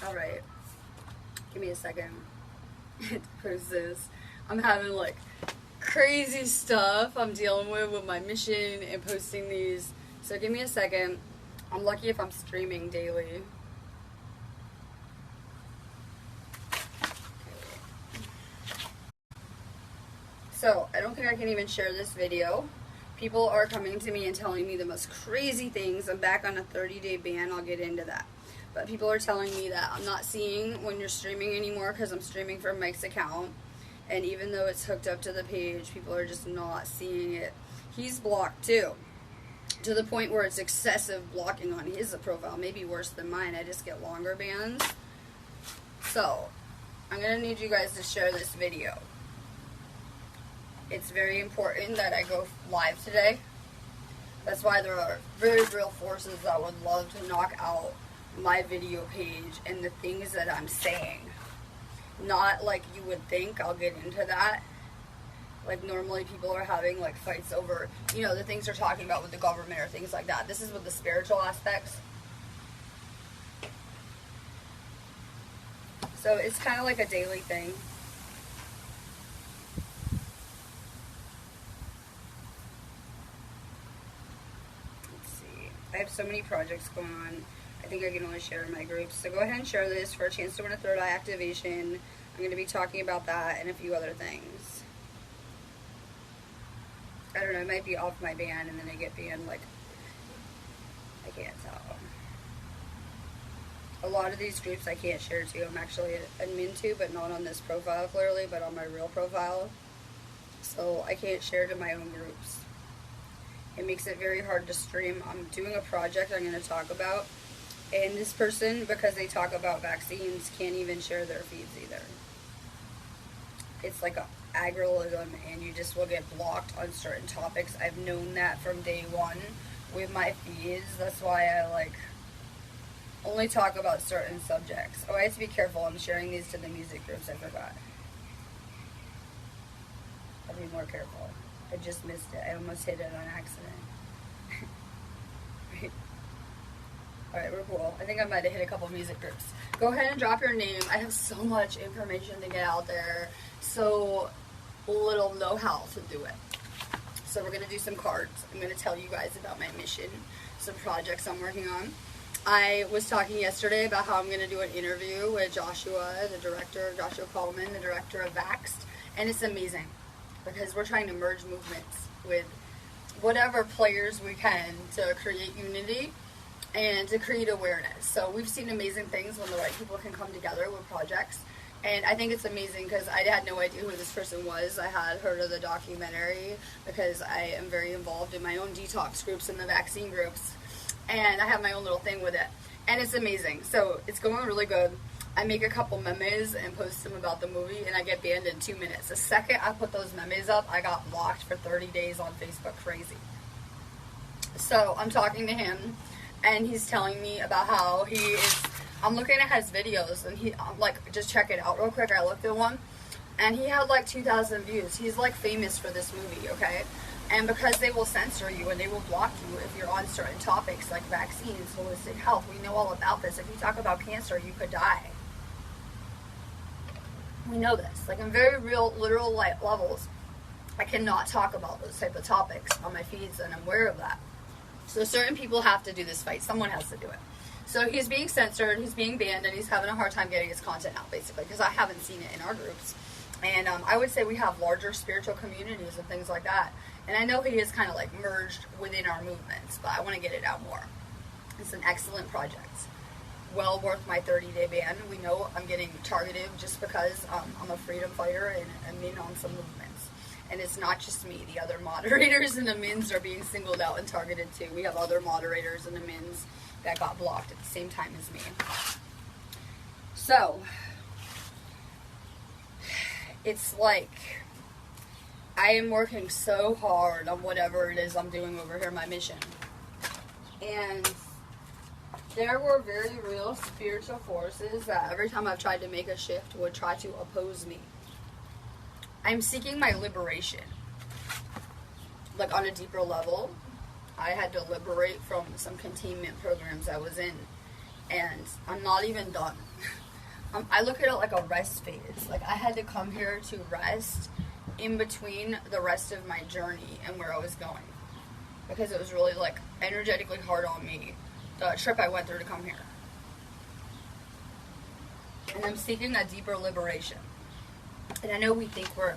Alright. Give me a second to post this. I'm having like crazy stuff I'm dealing with my mission and posting these. So give me a second. I'm lucky if I'm streaming daily. So I don't think I can even share this video. People are coming to me and telling me the most crazy things. I'm back on a 30-day ban. I'll get into that. But people are telling me that I'm not seeing when you're streaming anymore because I'm streaming from Mike's account. And even though it's hooked up to the page, people are just not seeing it. He's blocked too. To the point where it's excessive blocking on his profile. Maybe worse than mine. I just get longer bans. So, I'm going to need you guys to share this video. It's very important that I go live today. That's why there are very real forces that would love to knock out my video page and the things that I'm saying. Not like you would think. I'll get into that. Like normally people are having like fights over, you know, the things they're talking about with the government or things like that. This is with the spiritual aspects. So it's kind of like a daily thing. Let's see. I have so many projects going on. I think I can only share in my groups. So go ahead and share this for a chance to win a third eye activation. I'm going to be talking about that and a few other things. I don't know, it might be off my ban and then I get banned, like, I can't tell. A lot of these groups I can't share to. I'm actually admin to, but not on this profile clearly, but on my real profile. So I can't share to my own groups. It makes it very hard to stream. I'm doing a project I'm going to talk about. And this person, because they talk about vaccines, can't even share their feeds either. It's like a agralism, and you just will get blocked on certain topics. I've known that from day one with my feeds. That's why I like only talk about certain subjects. Oh, I have to be careful. I'm sharing these to the music groups. I forgot. I'll be more careful. I just missed it. I almost hit it on accident. Alright, we're cool. I think I might have hit a couple music groups. Go ahead and drop your name. I have so much information to get out there. So little know-how to do it. So we're going to do some cards. I'm going to tell you guys about my mission, some projects I'm working on. I was talking yesterday about how I'm going to do an interview with Joshua, the director, Joshua Coleman, the director of Vaxxed. And it's amazing because we're trying to merge movements with whatever players we can to create unity and to create awareness. So we've seen amazing things when the right people can come together with projects. And I think it's amazing because I had no idea who this person was. I had heard of the documentary because I am very involved in my own detox groups and the vaccine groups. And I have my own little thing with it. And it's amazing. So it's going really good. I make a couple memes and post them about the movie and I get banned in 2 minutes. The second I put those memes up, I got blocked for 30 days on Facebook. Crazy. So I'm talking to him and he's telling me about how he is... I'm looking at his videos, and I'm like, just check it out real quick. I looked at one, and he had like 2,000 views. He's like famous for this movie, okay? And because they will censor you and they will block you if you're on certain topics like vaccines, holistic health, we know all about this. If you talk about cancer, you could die. We know this. Like in very real, literal levels, I cannot talk about those type of topics on my feeds, and I'm aware of that. So certain people have to do this fight. Someone has to do it. So he's being censored, he's being banned, and he's having a hard time getting his content out, basically, because I haven't seen it in our groups. And I would say we have larger spiritual communities and things like that. And I know he is kind of like merged within our movements, but I want to get it out more. It's an excellent project. Well worth my 30-day ban. We know I'm getting targeted just because I'm a freedom fighter and I'm in on some movements. And it's not just me. The other moderators and admins are being singled out and targeted too. We have other moderators and admins that got blocked at the same time as me. So, it's like I am working so hard on whatever it is I'm doing over here, my mission. And there were very real spiritual forces that every time I've tried to make a shift would try to oppose me. I'm seeking my liberation. Like on a deeper level, I had to liberate from some containment programs I was in. and I'm not even done. I look at it like a rest phase. Like, I had to come here to rest in between the rest of my journey and where I was going, because it was really, like, energetically hard on me, the trip I went through to come here. And I'm seeking a deeper liberation. And I know we think we're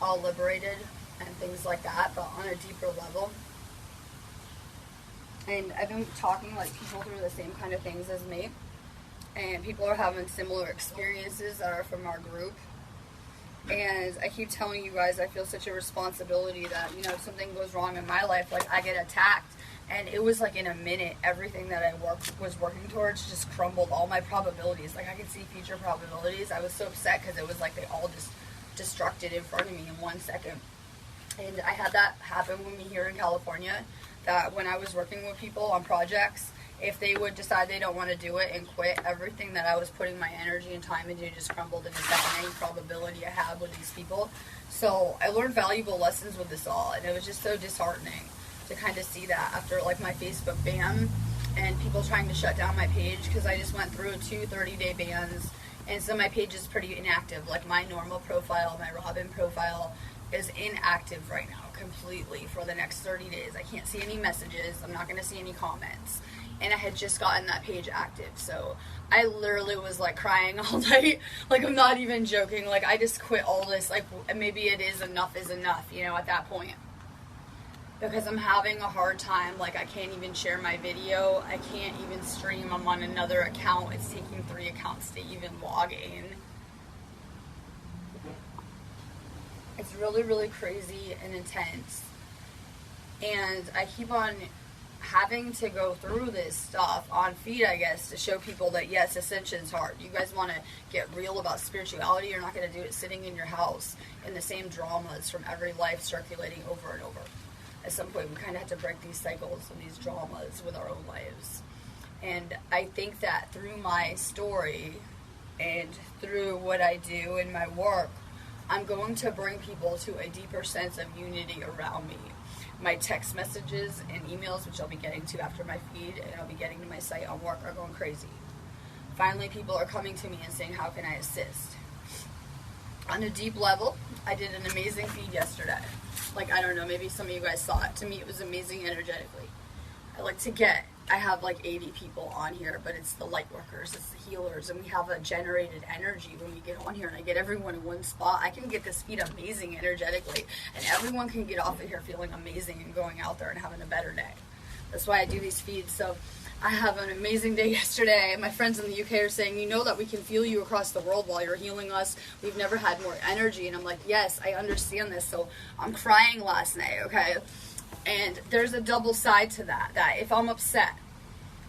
all liberated and things like that, but on a deeper level. And I've been talking, like, people through the same kind of things as me, and people are having similar experiences that are from our group. And I keep telling you guys, I feel such a responsibility that, you know, if something goes wrong in my life, like, I get attacked, and it was like in a minute, everything that I was working towards just crumbled. All my probabilities, like, I could see future probabilities. I was so upset because it was like they all just destructed in front of me in 1 second. And I had that happen with me here in California, that when I was working with people on projects, if they would decide they don't want to do it and quit, everything that I was putting my energy and time into just crumbled into any probability I had with these people. So I learned valuable lessons with this all, and it was just so disheartening to kind of see that after, like, my Facebook ban and people trying to shut down my page, because I just went through 2 30-day bans, and so my page is pretty inactive. Like, my normal profile, my Robin profile, is inactive right now completely for the next 30 days. I can't see any messages. I'm not going to see any comments. And I had just gotten that page active. So I literally was, like, crying all night. Like, I'm not even joking. Like, I just quit all this. Like, maybe it is enough, you know, at that point. Because I'm having a hard time. Like, I can't even share my video. I can't even stream. I'm on another account. It's taking 3 accounts to even log in. It's really, really crazy and intense. And I keep on having to go through this stuff on feed, I guess, to show people that, yes, ascension's hard. You guys want to get real about spirituality, you're not going to do it sitting in your house in the same dramas from every life circulating over and over. At some point, we kind of have to break these cycles and these dramas with our own lives. And I think that through my story and through what I do in my work, I'm going to bring people to a deeper sense of unity around me. My text messages and emails, which I'll be getting to after my feed, and I'll be getting to my site on work, are going crazy. Finally, people are coming to me and saying, how can I assist? On a deep level, I did an amazing feed yesterday. Like, I don't know, maybe some of you guys saw it. To me, it was amazing energetically. I have like 80 people on here, but it's the light workers, it's the healers, and we have a generated energy when we get on here, and I get everyone in one spot. I can get this feed amazing energetically, and everyone can get off of here feeling amazing and going out there and having a better day. That's why I do these feeds. So I have an amazing day yesterday. My friends in the UK are saying, you know that we can feel you across the world while you're healing us. We've never had more energy. And I'm like, yes, I understand this. So I'm crying last night, okay? And there's a double side to that if I'm upset,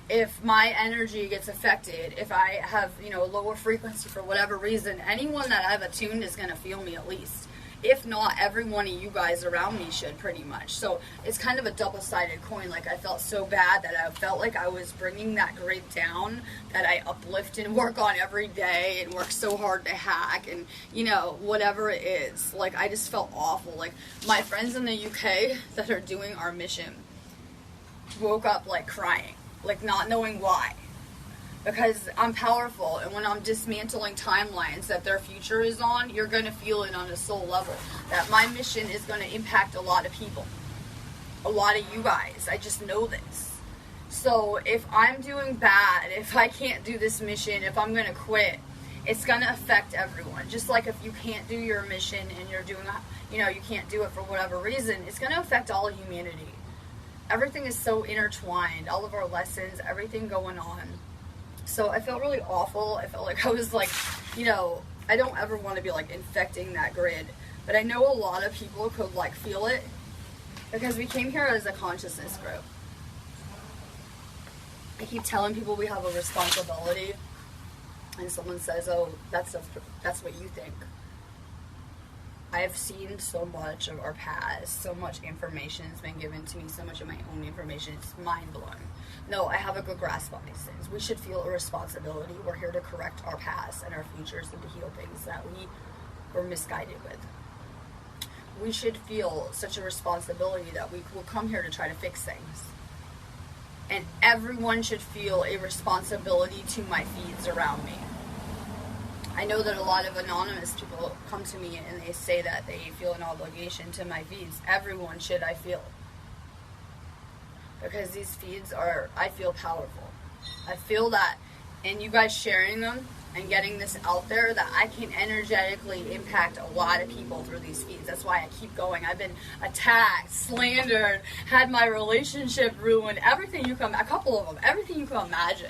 if my energy gets affected, if I have, you know, a lower frequency for whatever reason, anyone that I've attuned is going to feel me at least. If not, every one of you guys around me should, pretty much. So it's kind of a double-sided coin. Like, I felt so bad that I felt like I was bringing that grid down that I uplift and work on every day and work so hard to hack and, you know, whatever it is. Like, I just felt awful. Like, my friends in the UK that are doing our mission woke up, like, crying, like, not knowing why. Because I'm powerful, and when I'm dismantling timelines that their future is on, you're going to feel it on a soul level. That my mission is going to impact a lot of people. A lot of you guys. I just know this. So if I'm doing bad, if I can't do this mission, if I'm going to quit, it's going to affect everyone. Just like if you can't do your mission and you're doing, you know, you can't do it for whatever reason, it's going to affect all of humanity. Everything is so intertwined. All of our lessons, everything going on. So I felt really awful. I felt like I was like, you know, I don't ever want to be like infecting that grid. But I know a lot of people could like feel it because we came here as a consciousness group. I keep telling people we have a responsibility, and someone says, oh, that's what you think. I've seen so much of our past, so much information has been given to me, so much of my own information, it's mind-blowing. No, I have a good grasp on these things. We should feel a responsibility. We're here to correct our past and our futures and to heal things that we were misguided with. We should feel such a responsibility that we will come here to try to fix things. And everyone should feel a responsibility to my feeds around me. I know that a lot of anonymous people come to me and they say that they feel an obligation to my feeds. Everyone should, I feel. Because these feeds are, I feel powerful. I feel that in you guys sharing them and getting this out there, that I can energetically impact a lot of people through these feeds. That's why I keep going. I've been attacked, slandered, had my relationship ruined, everything you can, a couple of them, everything you can imagine.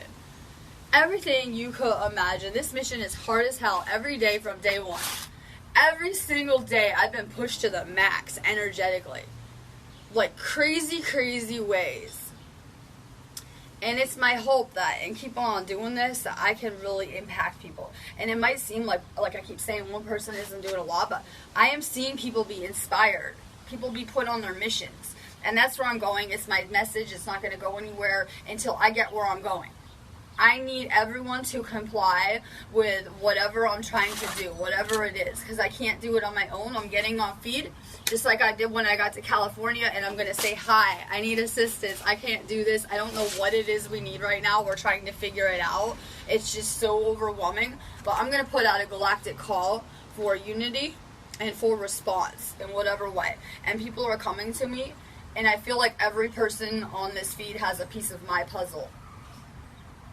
Everything you could imagine. This mission is hard as hell every day from day one. Every single day I've been pushed to the max energetically. Like crazy, crazy ways. And it's my hope that, and keep on doing this, that I can really impact people. And it might seem like I keep saying, one person isn't doing a lot, but I am seeing people be inspired. People be put on their missions. And that's where I'm going. It's my message. It's not going to go anywhere until I get where I'm going. I need everyone to comply with whatever I'm trying to do, whatever it is, because I can't do it on my own. I'm getting on feed, just like I did when I got to California, and I'm going to say, hi, I need assistance. I can't do this. I don't know what it is we need right now. We're trying to figure it out. It's just so overwhelming. But I'm going to put out a galactic call for unity and for response in whatever way. And people are coming to me, and I feel like every person on this feed has a piece of my puzzle.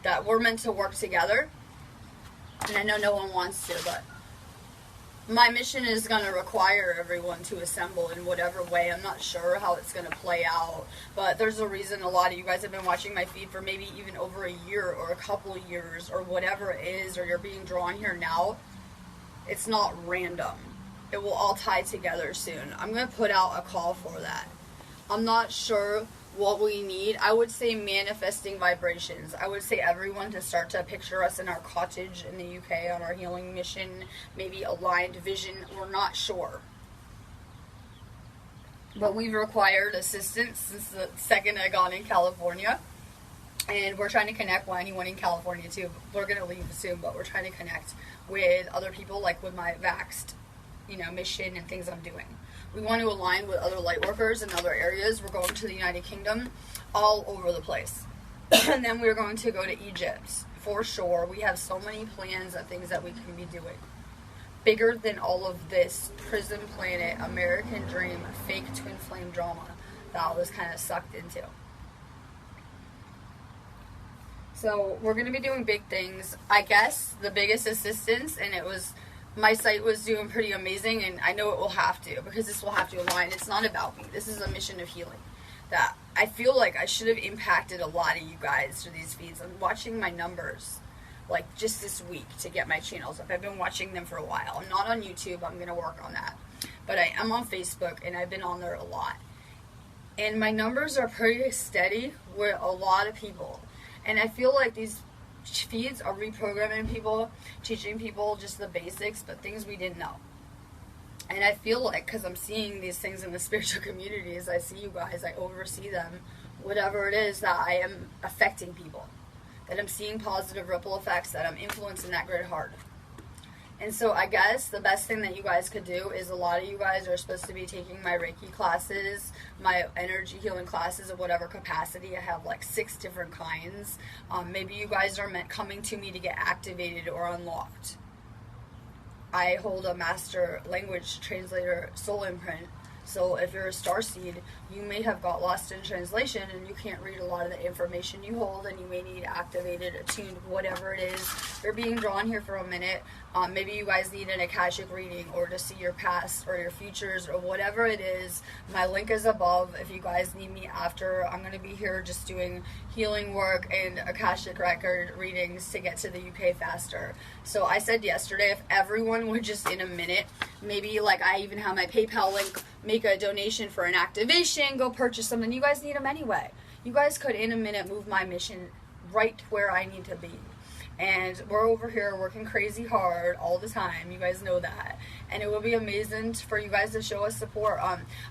That we're meant to work together. And I know no one wants to, but my mission is going to require everyone to assemble in whatever way. I'm not sure how it's going to play out, but there's a reason a lot of you guys have been watching my feed for maybe even over a year or a couple of years or whatever it is, or you're being drawn here now. It's not random. It will all tie together soon. I'm going to put out a call for that. I'm not sure what we need. I would say manifesting vibrations. I would say everyone to start to picture us in our cottage in the UK on our healing mission, maybe aligned vision. We're not sure. But we've required assistance since the second I got in California. And we're trying to connect with anyone in California too. We're going to leave soon, but we're trying to connect with other people, like with my vaxxed, mission and things I'm doing. We want to align with other light workers in other areas. We're going to the United Kingdom, all over the place. And then we're going to go to Egypt, for sure. We have so many plans of things that we can be doing. Bigger than all of this prison planet, American dream, fake twin flame drama that I was kind of sucked into. So we're going to be doing big things. I guess the biggest assistance, and it was... my site was doing pretty amazing, and I know it will have to, because this will have to align. It's not about me. This is a mission of healing. That I feel like I should have impacted a lot of you guys through these feeds. I'm watching my numbers, like, just this week to get my channels up. I've been watching them for a while. I'm not on YouTube. I'm going to work on that. But I am on Facebook, and I've been on there a lot. And my numbers are pretty steady with a lot of people. And I feel like these feeds are reprogramming people, teaching people just the basics, but things we didn't know. And I feel like, because I'm seeing these things in the spiritual communities, I see you guys, I oversee them, whatever it is, that I am affecting people, that I'm seeing positive ripple effects, that I'm influencing that grid hard. And so I guess the best thing that you guys could do is, a lot of you guys are supposed to be taking my Reiki classes, my energy healing classes of whatever capacity. I have like 6 different kinds. Maybe you guys are coming to me to get activated or unlocked. I hold a master language translator soul imprint. So if you're a starseed, you may have got lost in translation and you can't read a lot of the information you hold, and you may need activated, attuned, whatever it is. You're being drawn here for a minute. Maybe you guys need an Akashic reading, or to see your past or your futures or whatever it is. My link is above if you guys need me after. I'm going to be here just doing healing work and Akashic record readings to get to the UK faster. So I said yesterday, if everyone would just in a minute, maybe like I even have my PayPal link, make a donation for an activation, go purchase something. You guys need them anyway. You guys could in a minute move my mission right to where I need to be. And we're over here working crazy hard all the time. You guys know that. And it would be amazing for you guys to show us support.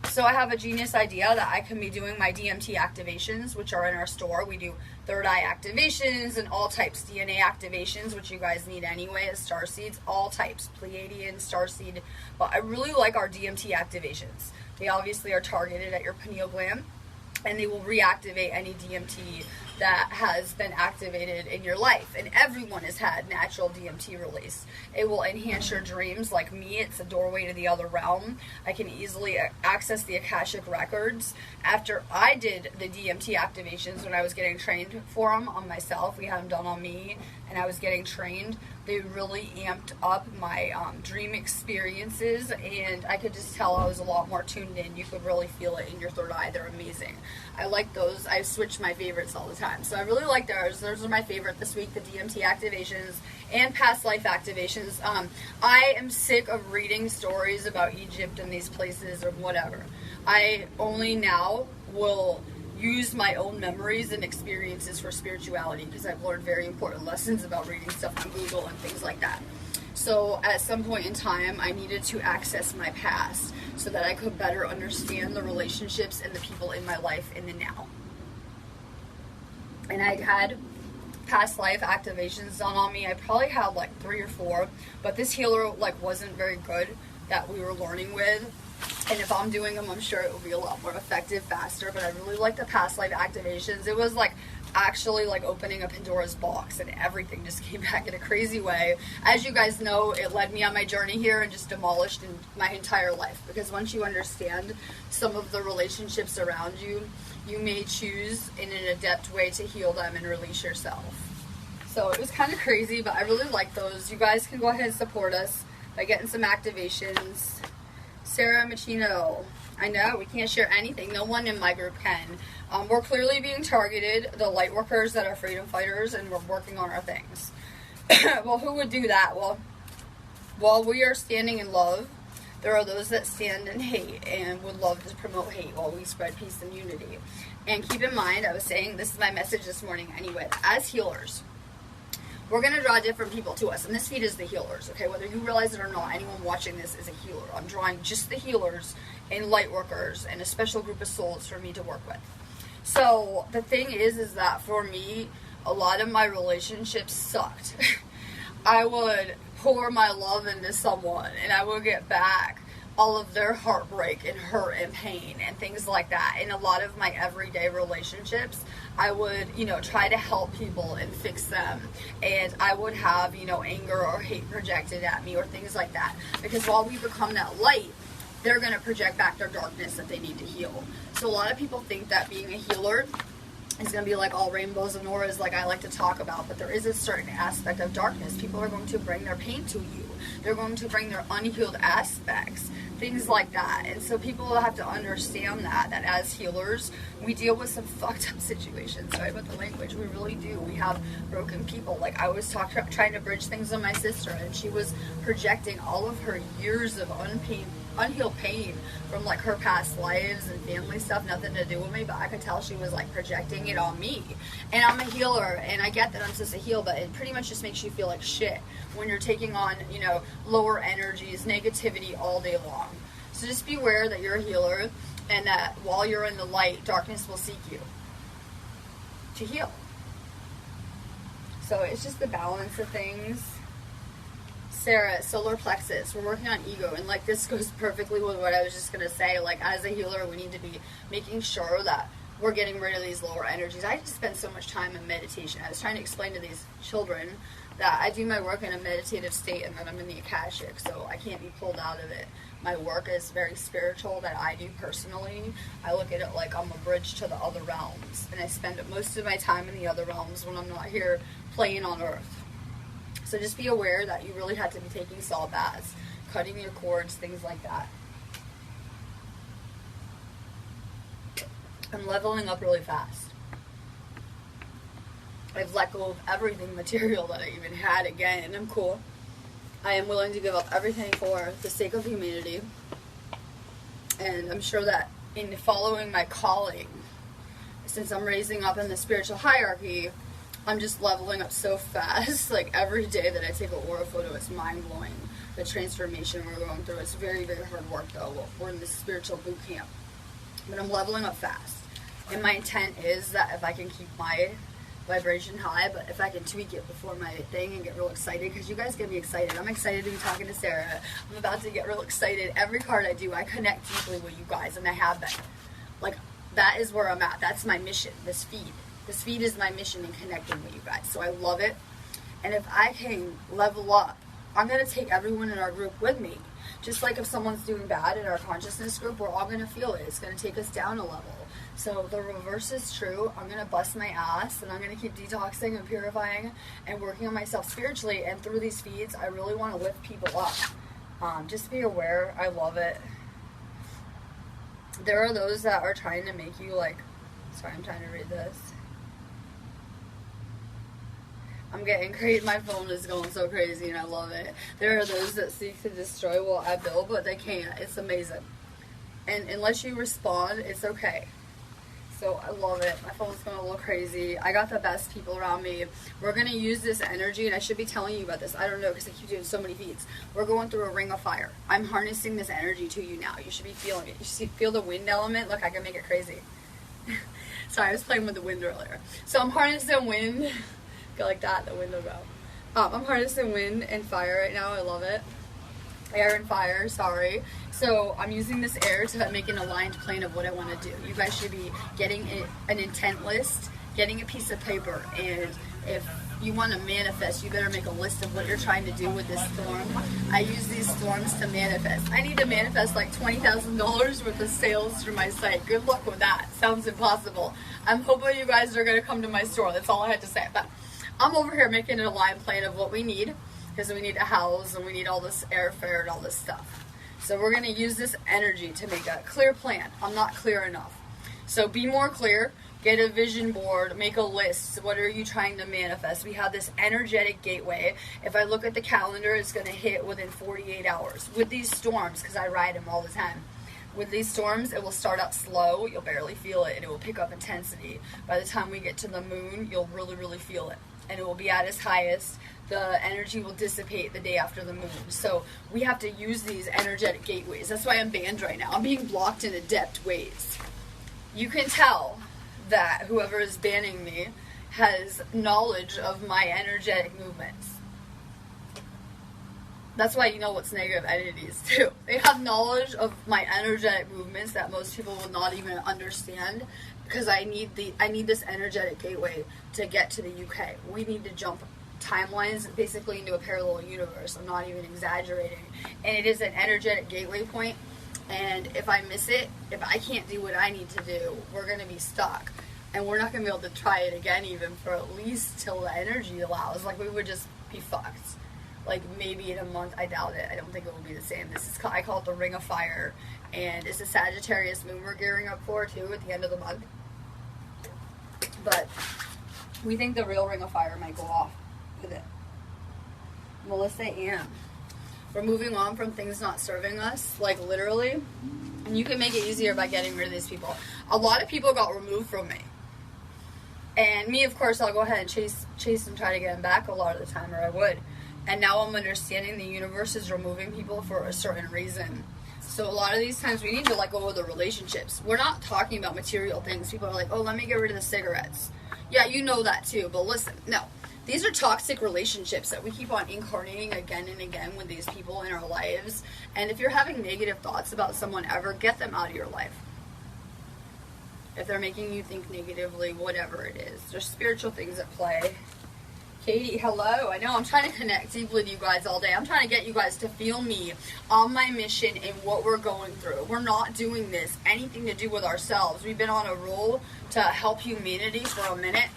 So I have a genius idea that I can be doing my DMT activations, which are in our store. We do third eye activations and all types, DNA activations, which you guys need anyway as starseeds, all types, Pleiadian, starseed. But I really like our DMT activations. They obviously are targeted at your pineal gland. and they will reactivate any DMT that has been activated in your life. And everyone has had natural DMT release. It will enhance your dreams. Like me, it's a doorway to the other realm. I can easily access the Akashic records. After I did the DMT activations when I was getting trained for them on myself, we had them done on me, and I was getting trained, they really amped up my dream experiences, and I could just tell I was a lot more tuned in. You could really feel it in your third eye. They're amazing. I like those. I switch my favorites all the time. So I really like those. Those are my favorite this week, the DMT activations and past life activations. I am sick of reading stories about Egypt and these places or whatever. I only now will use my own memories and experiences for spirituality, because I've learned very important lessons about reading stuff on Google and things like that. So at some point in time, I needed to access my past so that I could better understand the relationships and the people in my life in the now. And I'd had past life activations done on me. I probably had like 3 or 4, but this healer like wasn't very good that we were learning with. And if I'm doing them, I'm sure it will be a lot more effective, faster. But I really like the past life activations. It was like actually like opening a Pandora's box, and everything just came back in a crazy way. As you guys know, it led me on my journey here and just demolished my entire life. Because once you understand some of the relationships around you, you may choose in an adept way to heal them and release yourself. So it was kind of crazy, but I really like those. You guys can go ahead and support us by getting some activations. Sarah Machino, I know, we can't share anything. No one in my group can. We're clearly being targeted, the light workers that are freedom fighters, and we're working on our things. Well, who would do that? Well, while we are standing in love, there are those that stand in hate and would love to promote hate while we spread peace and unity. And keep in mind, I was saying, this is my message this morning anyway, as healers, we're going to draw different people to us. And this feed is the healers, okay? Whether you realize it or not, anyone watching this is a healer. I'm drawing just the healers and light workers and a special group of souls for me to work with. So the thing is that for me, a lot of my relationships sucked. I would pour my love into someone and I would get back all of their heartbreak and hurt and pain and things like that. In a lot of my everyday relationships, I would, try to help people and fix them. And I would have, anger or hate projected at me or things like that. Because while we become that light, they're going to project back their darkness that they need to heal. So a lot of people think that being a healer is going to be like all rainbows and auras like I like to talk about. But there is a certain aspect of darkness. People are going to bring their pain to you. They're going to bring their unhealed aspects, things like that. And so people will have to understand that as healers, we deal with some fucked up situations. Sorry about the language. We really do. We have broken people. Like I was trying to bridge things with my sister, and she was projecting all of her years of unhealed pain from like her past lives and family stuff, nothing to do with me, but I could tell she was like projecting it on me. And I'm a healer, and I get that I'm supposed to heal, but it pretty much just makes you feel like shit when you're taking on, lower energies, negativity all day long. So just be aware that you're a healer, and that while you're in the light, darkness will seek you to heal. So it's just the balance of things. Sarah, solar plexus, we're working on ego, and like this goes perfectly with what I was just going to say. Like as a healer, we need to be making sure that we're getting rid of these lower energies. I just spend so much time in meditation. I was trying to explain to these children that I do my work in a meditative state and that I'm in the Akashic, so I can't be pulled out of it. My work is very spiritual that I do personally. I look at it like I'm a bridge to the other realms, and I spend most of my time in the other realms when I'm not here playing on Earth. So just be aware that you really have to be taking salt baths, cutting your cords, things like that. I'm leveling up really fast. I've let go of everything material that I even had again, and I'm cool. I am willing to give up everything for the sake of humanity. And I'm sure that in following my calling, since I'm raising up in the spiritual hierarchy, I'm just leveling up so fast. Like every day that I take an aura photo, it's mind-blowing. The transformation we're going through. It's very, very hard work though. We're in this spiritual boot camp. But I'm leveling up fast. And my intent is that if I can keep my vibration high, but if I can tweak it before my thing and get real excited, because you guys get me excited. I'm excited to be talking to Sarah. I'm about to get real excited. Every card I do, I connect deeply with you guys, and I have been. Like, that is where I'm at. That's my mission, this feed. This feed is my mission in connecting with you guys. So I love it. And if I can level up, I'm going to take everyone in our group with me. Just like if someone's doing bad in our consciousness group, we're all going to feel it. It's going to take us down a level. So the reverse is true. I'm going to bust my ass, and I'm going to keep detoxing and purifying and working on myself spiritually. And through these feeds, I really want to lift people up. Just be aware. I love it. There are those that are trying to make you like... Sorry, I'm trying to read this. I'm getting crazy. My phone is going so crazy and I love it. There are those that seek to destroy what I build, but they can't. It's amazing. And unless you respond, it's okay. So I love it. My phone's going a little crazy. I got the best people around me. We're going to use this energy, and I should be telling you about this. I don't know because I keep doing so many feeds. We're going through a ring of fire. I'm harnessing this energy to you now. You should be feeling it. You should feel the wind element. Look, I can make it crazy. Sorry, I was playing with the wind earlier. So I'm harnessing wind. Go like that, the wind will go. I'm harnessing wind and fire right now. I love it. Air and fire, sorry. So I'm using this air to make an aligned plan of what I want to do. You guys should be getting an intent list, getting a piece of paper, and if you want to manifest, you better make a list of what you're trying to do with this storm. I use these storms to manifest. I need to manifest like $20,000 worth of sales through my site. Good luck with that. Sounds impossible. I'm hoping you guys are going to come to my store. That's all I had to say. But I'm over here making an aligned plan of what we need, because we need a house and we need all this airfare and all this stuff. So we're going to use this energy to make a clear plan. I'm not clear enough. So be more clear. Get a vision board. Make a list. What are you trying to manifest? We have this energetic gateway. If I look at the calendar, it's going to hit within 48 hours. With these storms, because I ride them all the time. With these storms, it will start out slow. You'll barely feel it, and it will pick up intensity. By the time we get to the moon, you'll really, really feel it. And it will be at its highest. The energy will dissipate the day after the moon. So we have to use these energetic gateways. That's why I'm banned right now. I'm being blocked in adept ways. You can tell that whoever is banning me has knowledge of my energetic movements. That's why you know what's negative entities too. They have knowledge of my energetic movements that most people will not even understand, because I need this energetic gateway to get to the UK. We need to jump timelines basically into a parallel universe. I'm not even exaggerating. And it is an energetic gateway point. And if I miss it, if I can't do what I need to do, we're going to be stuck. And we're not going to be able to try it again even for at least till the energy allows. Like, we would just be fucked. Like, maybe in a month. I doubt it. I don't think it will be the same. I call it the Ring of Fire. And it's a Sagittarius moon we're gearing up for, too, at the end of the month. But we think the real Ring of Fire might go off with it. Melissa Ann. We're moving on from things not serving us, like literally. And you can make it easier by getting rid of these people. A lot of people got removed from me. And me, of course, I'll go ahead and chase and try to get them back a lot of the time, or I would. And now I'm understanding the universe is removing people for a certain reason. So a lot of these times we need to let go of the relationships. We're not talking about material things. People are like, oh, let me get rid of the cigarettes. Yeah, you know that too, but listen, no. These are toxic relationships that we keep on incarnating again and again with these people in our lives. And if you're having negative thoughts about someone ever, get them out of your life. If they're making you think negatively, whatever it is. There's spiritual things at play. Katie, hello. I know I'm trying to connect deep with you guys all day. I'm trying to get you guys to feel me on my mission and what we're going through. We're not doing this anything to do with ourselves. We've been on a roll to help humanity for a minute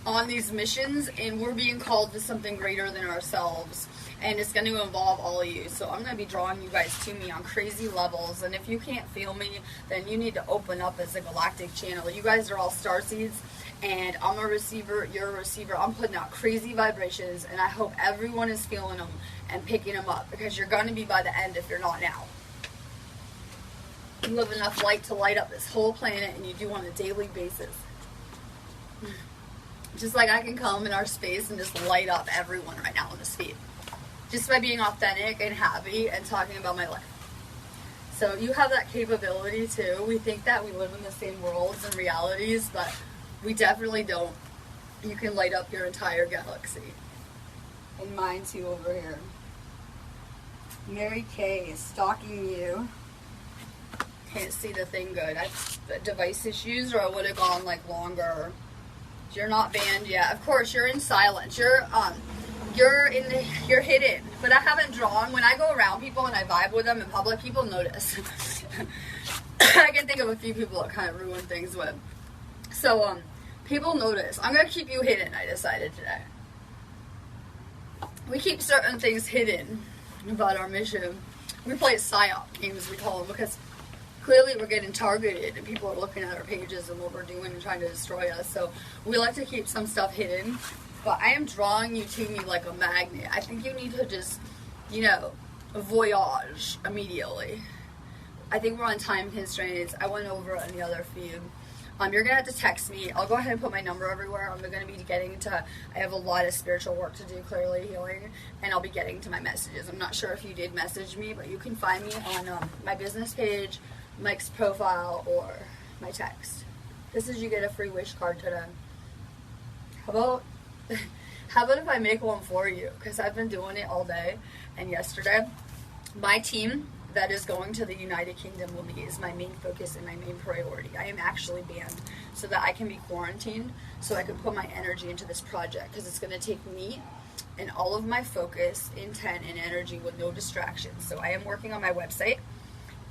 on these missions, and we're being called to something greater than ourselves. And it's going to involve all of you. So I'm going to be drawing you guys to me on crazy levels. And if you can't feel me, then you need to open up as a Galactic channel. You guys are all Starseeds. And I'm a receiver, you're a receiver. I'm putting out crazy vibrations, and I hope everyone is feeling them and picking them up, because you're going to be by the end if you're not now. You have enough light to light up this whole planet, and you do on a daily basis. Just like I can come in our space and just light up everyone right now on this feed. Just by being authentic and happy and talking about my life. So you have that capability too. We think that we live in the same worlds and realities, but we definitely don't. You can light up your entire galaxy. And mine too over here. Mary Kay is stalking you. can't see the thing good. I have device issues, or I would have gone like longer. You're not banned yet. Of course, you're in silence. You're hidden. But I haven't drawn. When I go around people and I vibe with them in public, people notice. I can think of a few people that kind of ruin things with. So, people notice. I'm gonna keep you hidden, I decided today. We keep certain things hidden about our mission. We play PSYOP games, we call them, because clearly we're getting targeted and people are looking at our pages and what we're doing and trying to destroy us. So we like to keep some stuff hidden. But I am drawing you to me like a magnet. I think you need to just, voyage immediately. I think we're on time constraints. I went over it on the other feed. You're going to have to text me. I'll go ahead and put my number everywhere. I'm going to be getting to, I have a lot of spiritual work to do, clearly healing, and I'll be getting to my messages. I'm not sure if you did message me, but you can find me on my business page, Mike's profile, or my text. This is, you get a free wish card today. How about if I make one for you? Because I've been doing it all day, and yesterday, my team that is going to the United Kingdom with me is my main focus and my main priority. I am actually banned so that I can be quarantined, so I can put my energy into this project, because it's going to take me and all of my focus, intent, and energy with no distractions. So I am working on my website,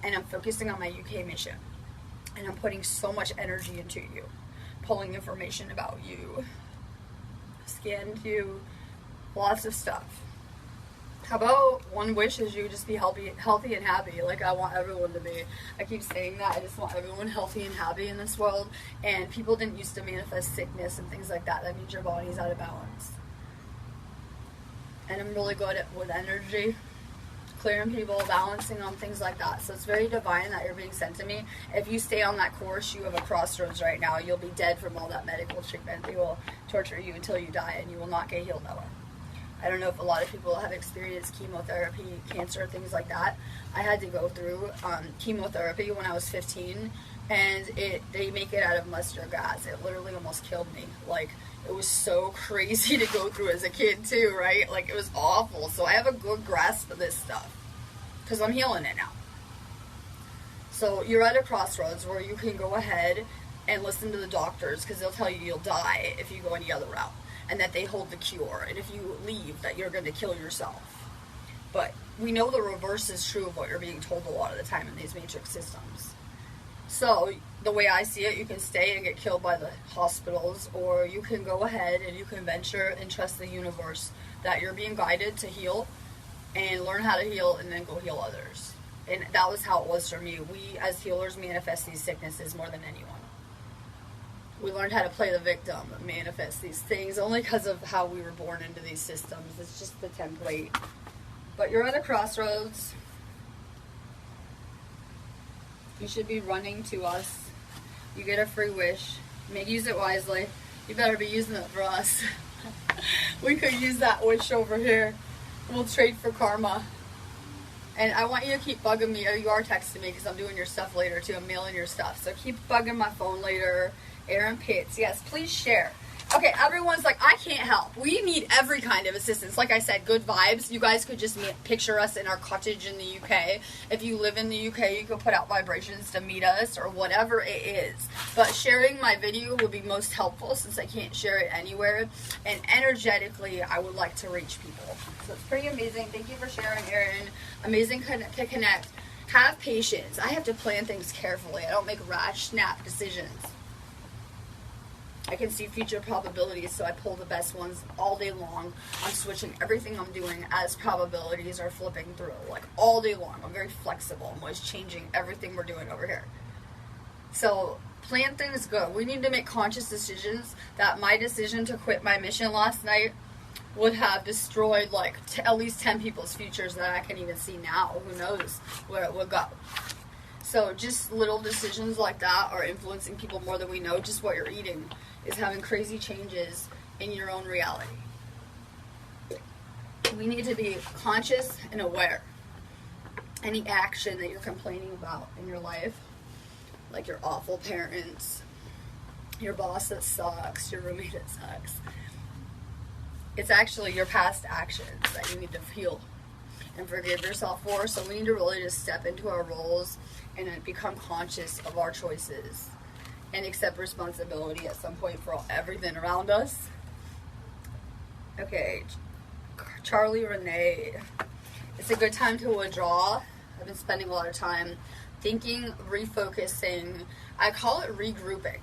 and I'm focusing on my UK mission, and I'm putting so much energy into you, pulling information about you, scanned you, lots of stuff. How about one wish is you just be healthy and happy, like I want everyone to be. I keep saying that. I just want everyone healthy and happy in this world. And people didn't used to manifest sickness and things like that. That means your body's out of balance. And I'm really good with energy, clearing people, balancing on things like that. So it's very divine that you're being sent to me. If you stay on that course, you have a crossroads right now. You'll be dead from all that medical treatment. They will torture you until you die, and you will not get healed that way. I don't know if a lot of people have experienced chemotherapy, cancer, things like that. I had to go through chemotherapy when I was 15, and they make it out of mustard gas. It literally almost killed me. Like, it was so crazy to go through as a kid too, right? Like, it was awful. So I have a good grasp of this stuff because I'm healing it now. So you're at a crossroads where you can go ahead and listen to the doctors, because they'll tell you you'll die if you go any other route, and that they hold the cure, and if you leave, that you're going to kill yourself. But we know the reverse is true of what you're being told a lot of the time in these matrix systems. So the way I see it, you can stay and get killed by the hospitals, or you can go ahead and you can venture and trust the universe that you're being guided to heal and learn how to heal, and then go heal others. And that was how it was for me. We as healers manifest these sicknesses more than anyone. We learned how to play the victim and manifest these things only because of how we were born into these systems. It's just the template. But you're at a crossroads. You should be running to us. You get a free wish. Use it wisely. You better be using it for us. We could use that wish over here. We'll trade for karma. And I want you to keep bugging me, or you are texting me, because I'm doing your stuff later too. I'm mailing your stuff. So keep bugging my phone later. Aaron Pitts, yes, please share. Okay, everyone's like, I can't help. We need every kind of assistance. Like I said, good vibes. You guys could just picture us in our cottage in the UK. If you live in the UK, you could put out vibrations to meet us, or whatever it is. But sharing my video would be most helpful, since I can't share it anywhere. And energetically, I would like to reach people. So it's pretty amazing. Thank you for sharing, Aaron. Amazing to connect. Have patience. I have to plan things carefully. I don't make rash, snap decisions. I can see future probabilities, so I pull the best ones all day long. I'm switching everything I'm doing as probabilities are flipping through, like all day long. I'm very flexible. I'm always changing everything we're doing over here. So plan things good. We need to make conscious decisions. That my decision to quit my mission last night would have destroyed like at least 10 people's futures that I can even see now. Who knows where it would go. So just little decisions like that are influencing people more than we know. Just what you're eating is having crazy changes in your own reality. We need to be conscious and aware. Any action that you're complaining about in your life, like your awful parents, your boss that sucks, your roommate that sucks, it's actually your past actions that you need to heal. and forgive yourself for. So we need to really just step into our roles and become conscious of our choices and accept responsibility at some point for everything around us. Okay, Charlie Renee, it's a good time to withdraw. I've been spending a lot of time thinking, refocusing. I call it regrouping.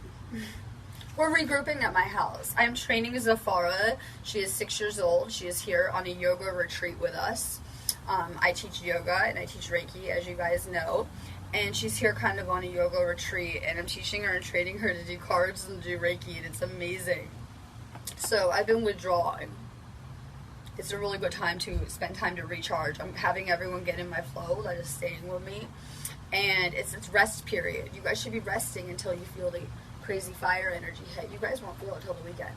We're regrouping at my house. I'm training Zafara. She is 6 years old. She is here on a yoga retreat with us. I teach yoga and I teach Reiki, as you guys know. And she's here kind of on a yoga retreat. And I'm teaching her and training her to do cards and do Reiki. And it's amazing. So I've been withdrawing. It's a really good time to spend time to recharge. I'm having everyone get in my flow that is staying with me. And it's rest period. You guys should be resting until you feel the crazy fire energy hit. You guys won't feel it till the weekend.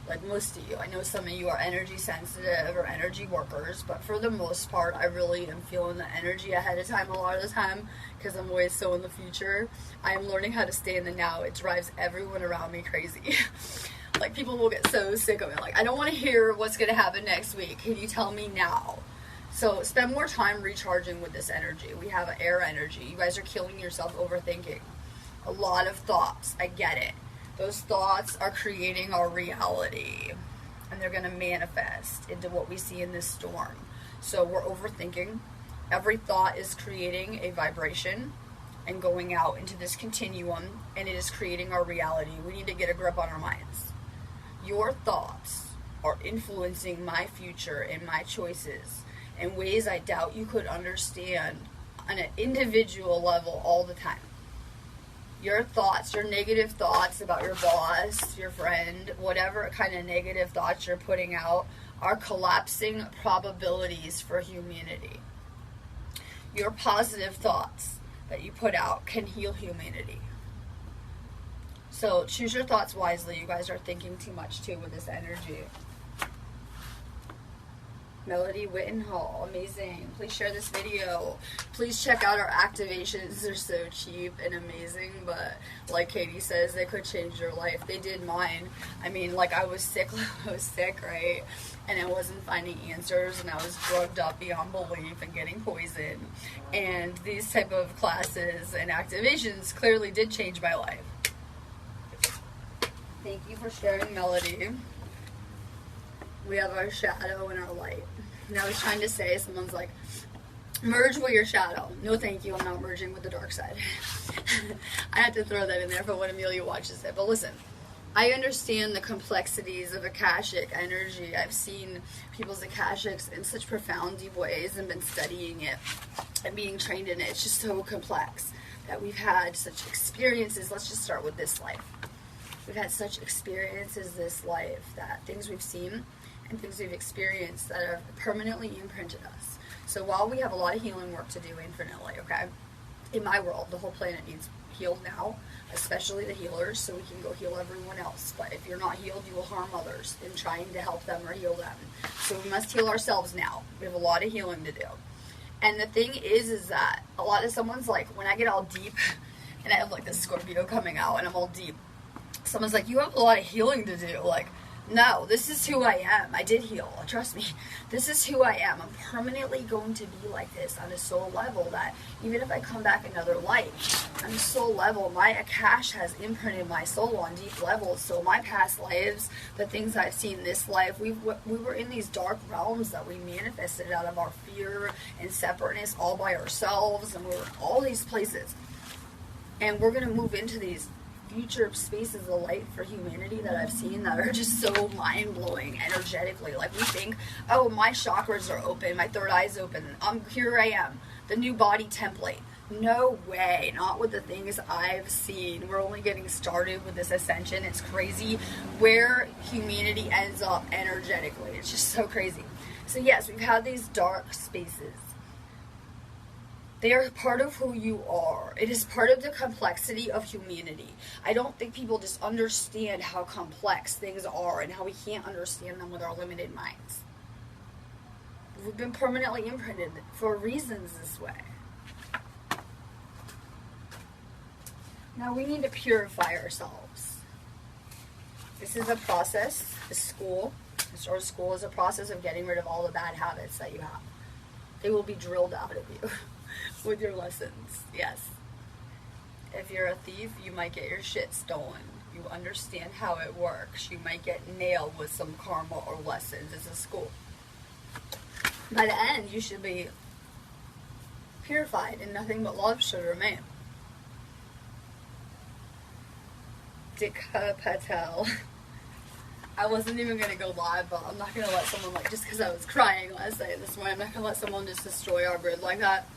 Like most of you. I know some of you are energy sensitive or energy workers, but for the most part, I really am feeling the energy ahead of time a lot of the time because I'm always so in the future. I am learning how to stay in the now. It drives everyone around me crazy. Like, people will get so sick of it. Like, I don't want to hear what's going to happen next week. Can you tell me now? So spend more time recharging with this energy. We have air energy. You guys are killing yourself overthinking. A lot of thoughts. I get it. Those thoughts are creating our reality. And they're going to manifest into what we see in this storm. So we're overthinking. Every thought is creating a vibration and going out into this continuum. And it is creating our reality. We need to get a grip on our minds. Your thoughts are influencing my future and my choices in ways I doubt you could understand on an individual level all the time. Your thoughts, your negative thoughts about your boss, your friend, whatever kind of negative thoughts you're putting out are collapsing probabilities for humanity. Your positive thoughts that you put out can heal humanity. So choose your thoughts wisely. You guys are thinking too much too with this energy. Melody Wittenhall, amazing. Please share this video. Please check out our activations. They're so cheap and amazing, but like Katie says, they could change your life. They did mine. I mean, like, I was sick, right? And I wasn't finding answers, and I was drugged up beyond belief and getting poisoned. And these type of classes and activations clearly did change my life. Thank you for sharing, Melody. We have our shadow and our light. And I was trying to say, someone's like, merge with your shadow. No, thank you. I'm not merging with the dark side. I had to throw that in there for when Amelia watches it. But listen, I understand the complexities of Akashic energy. I've seen people's Akashics in such profound, deep ways and been studying it and being trained in it. It's just so complex that we've had such experiences. Let's just start with this life. We've had such experiences this life, that things we've seen and things we've experienced that have permanently imprinted us. So while we have a lot of healing work to do infinitely, okay, in my world, the whole planet needs healed now, especially the healers, so we can go heal everyone else. But if you're not healed, you will harm others in trying to help them or heal them. So we must heal ourselves now. We have a lot of healing to do. And the thing is that a lot of someone's like, when I get all deep, and I have like this Scorpio coming out, and I'm all deep, someone's like, you have a lot of healing to do. Like, no, this is who I am. I did heal. Trust me. This is who I am. I'm permanently going to be like this on a soul level, that even if I come back another life, on a soul level, my Akash has imprinted my soul on deep levels. So my past lives, the things I've seen this life, we were in these dark realms that we manifested out of our fear and separateness all by ourselves. And we were in all these places. And we're going to move into these future spaces of light for humanity that I've seen that are just so mind-blowing energetically. Like, we think, oh, my chakras are open, my third eye's open, here I am, the new body template. No way, not with the things I've seen. We're only getting started with this ascension. It's crazy where humanity ends up energetically. It's just so crazy. So yes, we've had these dark spaces. They are part of who you are. It is part of the complexity of humanity. I don't think people just understand how complex things are and how we can't understand them with our limited minds. We've been permanently imprinted for reasons this way. Now we need to purify ourselves. This is a process. School is a process of getting rid of all the bad habits that you have. They will be drilled out of you with your lessons. Yes. If you're a thief, you might get your shit stolen. You understand how it works. You might get nailed with some karma or lessons. It's a school. By the end, you should be purified and nothing but love should remain. Dika Patel. I wasn't even going to go live, but I'm not going to let someone, like, just because I was crying last night this morning, I'm not going to let someone just destroy our grid like that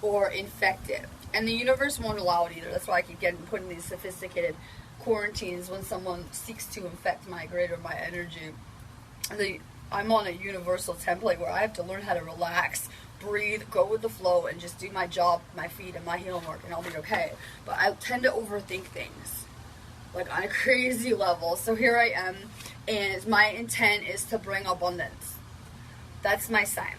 or infect it. And the universe won't allow it either. That's why I keep put in these sophisticated quarantines when someone seeks to infect my grid or my energy. I'm on a universal template where I have to learn how to relax, breathe, go with the flow, and just do my job, my feet, and my healing work, and I'll be okay. But I tend to overthink things, like on a crazy level. So here I am, and my intent is to bring abundance. That's my sign.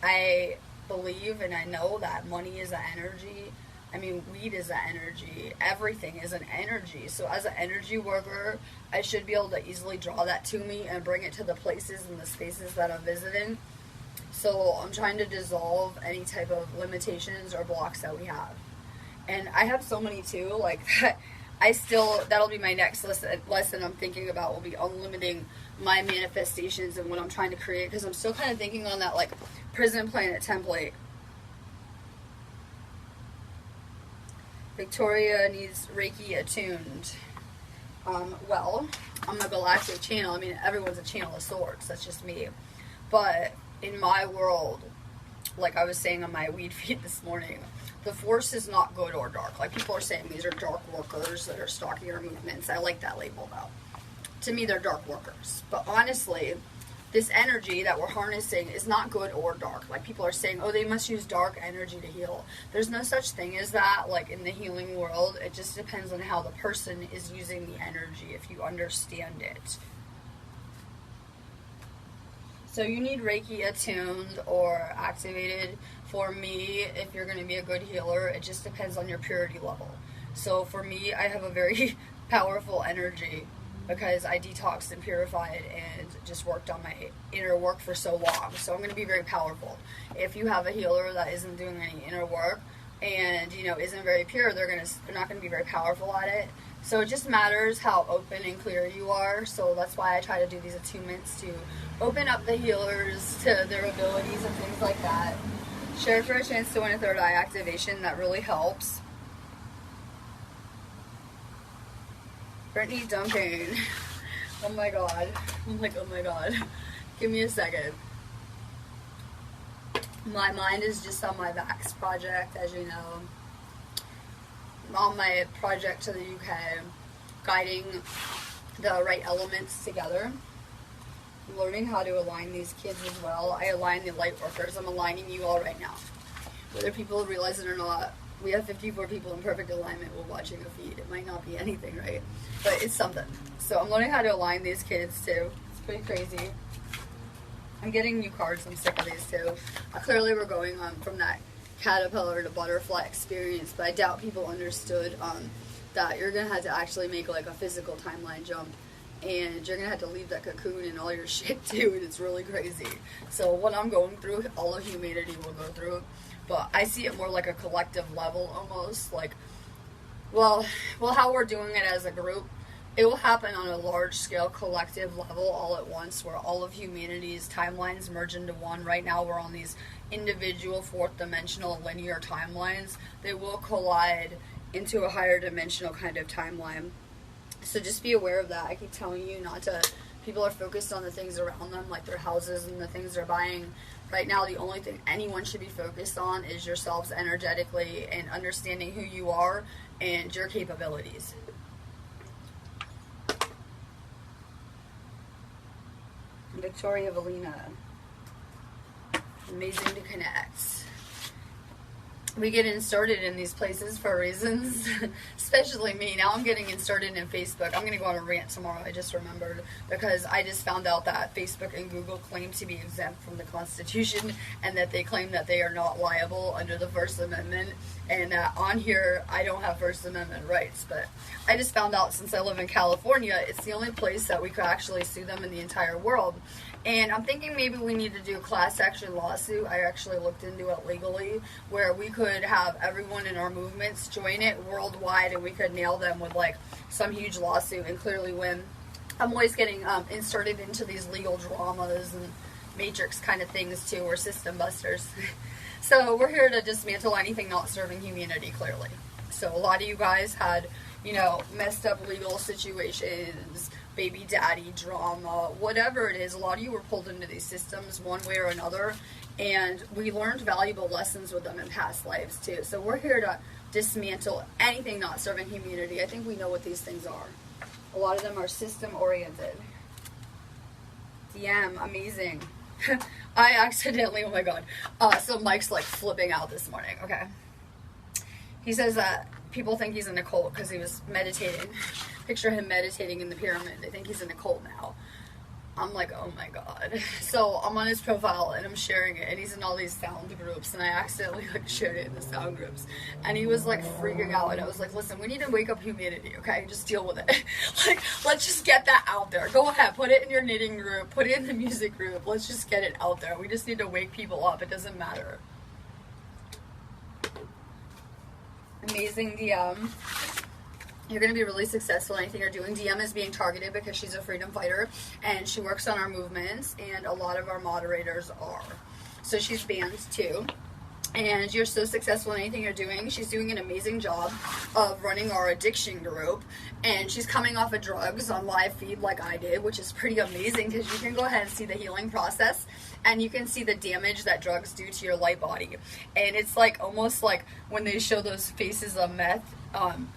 I believe and I know that money is an energy. I mean, weed is an energy. Everything is an energy. So as an energy worker, I should be able to easily draw that to me and bring it to the places and the spaces that I'm visiting. So I'm trying to dissolve any type of limitations or blocks that we have. And I have so many too, like that. That'll be my next lesson I'm thinking about, will be unlimiting my manifestations and what I'm trying to create, because I'm still kind of thinking on that like prison planet template. Victoria needs Reiki attuned. Well, I'm a galactic channel. I mean, everyone's a channel of sorts. That's just me. But in my world, like I was saying on my weed feed this morning, the force is not good or dark. Like people are saying these are dark workers that are stalking our movements. I like that label though. To me, they're dark workers. But honestly, this energy that we're harnessing is not good or dark. Like people are saying, oh, they must use dark energy to heal. There's no such thing as that. Like in the healing world, it just depends on how the person is using the energy, if you understand it. So you need Reiki attuned or activated. For me, if you're going to be a good healer, it just depends on your purity level. So for me, I have a very powerful energy because I detoxed and purified and just worked on my inner work for so long. So I'm going to be very powerful. If you have a healer that isn't doing any inner work and, you know, isn't very pure, they're not going to be very powerful at it. So it just matters how open and clear you are. So that's why I try to do these attunements, to open up the healers to their abilities and things like that. Share for a chance to win a third eye activation. That really helps. Brittany Duncan. Oh my god. I'm like, oh my god. Give me a second. My mind is just on my Vax project, as you know. I'm on my project to the UK, guiding the right elements together. I'm learning how to align these kids as well. I align the light workers. I'm aligning you all right now. Whether people realize it or not, we have 54 people in perfect alignment while watching a feed. It might not be anything, right? But it's something. So I'm learning how to align these kids too. It's pretty crazy. I'm getting new cards. I'm sick of these too. Clearly we're going on from that caterpillar to butterfly experience, but I doubt people understood that you're going to have to actually make like a physical timeline jump. And you're going to have to leave that cocoon and all your shit too, and it's really crazy. So what I'm going through, all of humanity will go through. But I see it more like a collective level almost. Like, well, how we're doing it as a group, it will happen on a large scale collective level all at once, where all of humanity's timelines merge into one. Right now we're on these individual fourth dimensional linear timelines. They will collide into a higher dimensional kind of timeline. So just be aware of that. I keep telling you not to. People are focused on the things around them, like their houses and the things they're buying. Right now, the only thing anyone should be focused on is yourselves energetically and understanding who you are and your capabilities. Victoria Valina. Amazing to connect. we get inserted in these places for reasons, especially me. Now I'm getting inserted in Facebook. I'm going to go on a rant tomorrow, I just remembered, because I just found out that Facebook and Google claim to be exempt from the Constitution, and that they claim that they are not liable under the First Amendment, and on here I don't have First Amendment rights. But I just found out, since I live in California, it's the only place that we could actually sue them in the entire world. And I'm thinking maybe we need to do a class action lawsuit. I actually looked into it legally, where we could have everyone in our movements join it worldwide, and we could nail them with like some huge lawsuit and clearly win. I'm always getting inserted into these legal dramas and matrix kind of things too. We're system busters. So we're here to dismantle anything not serving humanity, clearly. So a lot of you guys had, messed up legal situations, baby daddy drama, whatever it is. A lot of you were pulled into these systems one way or another, and we learned valuable lessons with them in past lives too. So we're here to dismantle anything not serving humanity. I think we know what these things are. A lot of them are system oriented. DM, amazing. I accidentally, oh my god. So Mike's like flipping out this morning, okay? He says that people think he's in a cult because he was meditating. Picture him meditating in the pyramid. They think he's in a cult now. I'm like, oh my god. So I'm on his profile and I'm sharing it, and he's in all these sound groups, and I accidentally like shared it in the sound groups, and he was like freaking out, and I was like, listen, we need to wake up humanity, okay? Just deal with it. Like, let's just get that out there. Go ahead, put it in your knitting group, put it in the music group. Let's just get it out there. We just need to wake people up. It doesn't matter. Amazing DM. You're going to be really successful in anything you're doing. DM is being targeted because she's a freedom fighter, and she works on our movements, and a lot of our moderators are. So she's banned too. And you're so successful in anything you're doing. She's doing an amazing job of running our addiction group, and she's coming off of drugs on live feed like I did, which is pretty amazing because you can go ahead and see the healing process, and you can see the damage that drugs do to your light body. And it's like almost like when they show those faces of meth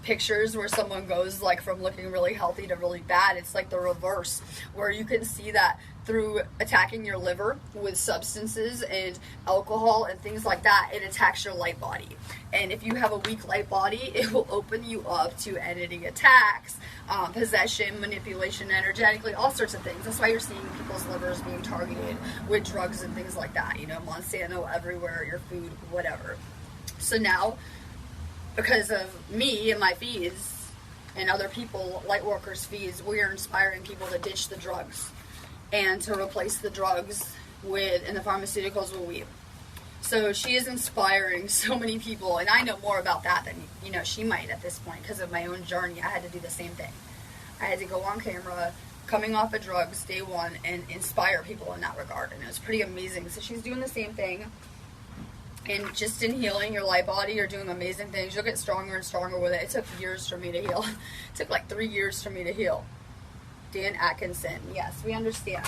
pictures where someone goes like from looking really healthy to really bad. It's like the reverse, where you can see that through attacking your liver with substances and alcohol and things like that. It attacks your light body, and if you have a weak light body, it will open you up to entity attacks, possession, manipulation energetically, all sorts of things. That's why you're seeing people's livers being targeted with drugs and things like that. Monsanto everywhere, your food, whatever. So now, because of me and my feeds and other people, light workers' feeds, we are inspiring people to ditch the drugs and to replace the drugs and the pharmaceuticals with weed. So she is inspiring so many people, and I know more about that than she might at this point because of my own journey. I had to do the same thing. I had to go on camera, coming off of drugs day one, and inspire people in that regard, and it was pretty amazing. So she's doing the same thing. And just in healing your light body, you're doing amazing things. You'll get stronger and stronger with it. It took years for me to heal. It took like 3 years for me to heal. Dan Atkinson. Yes, we understand.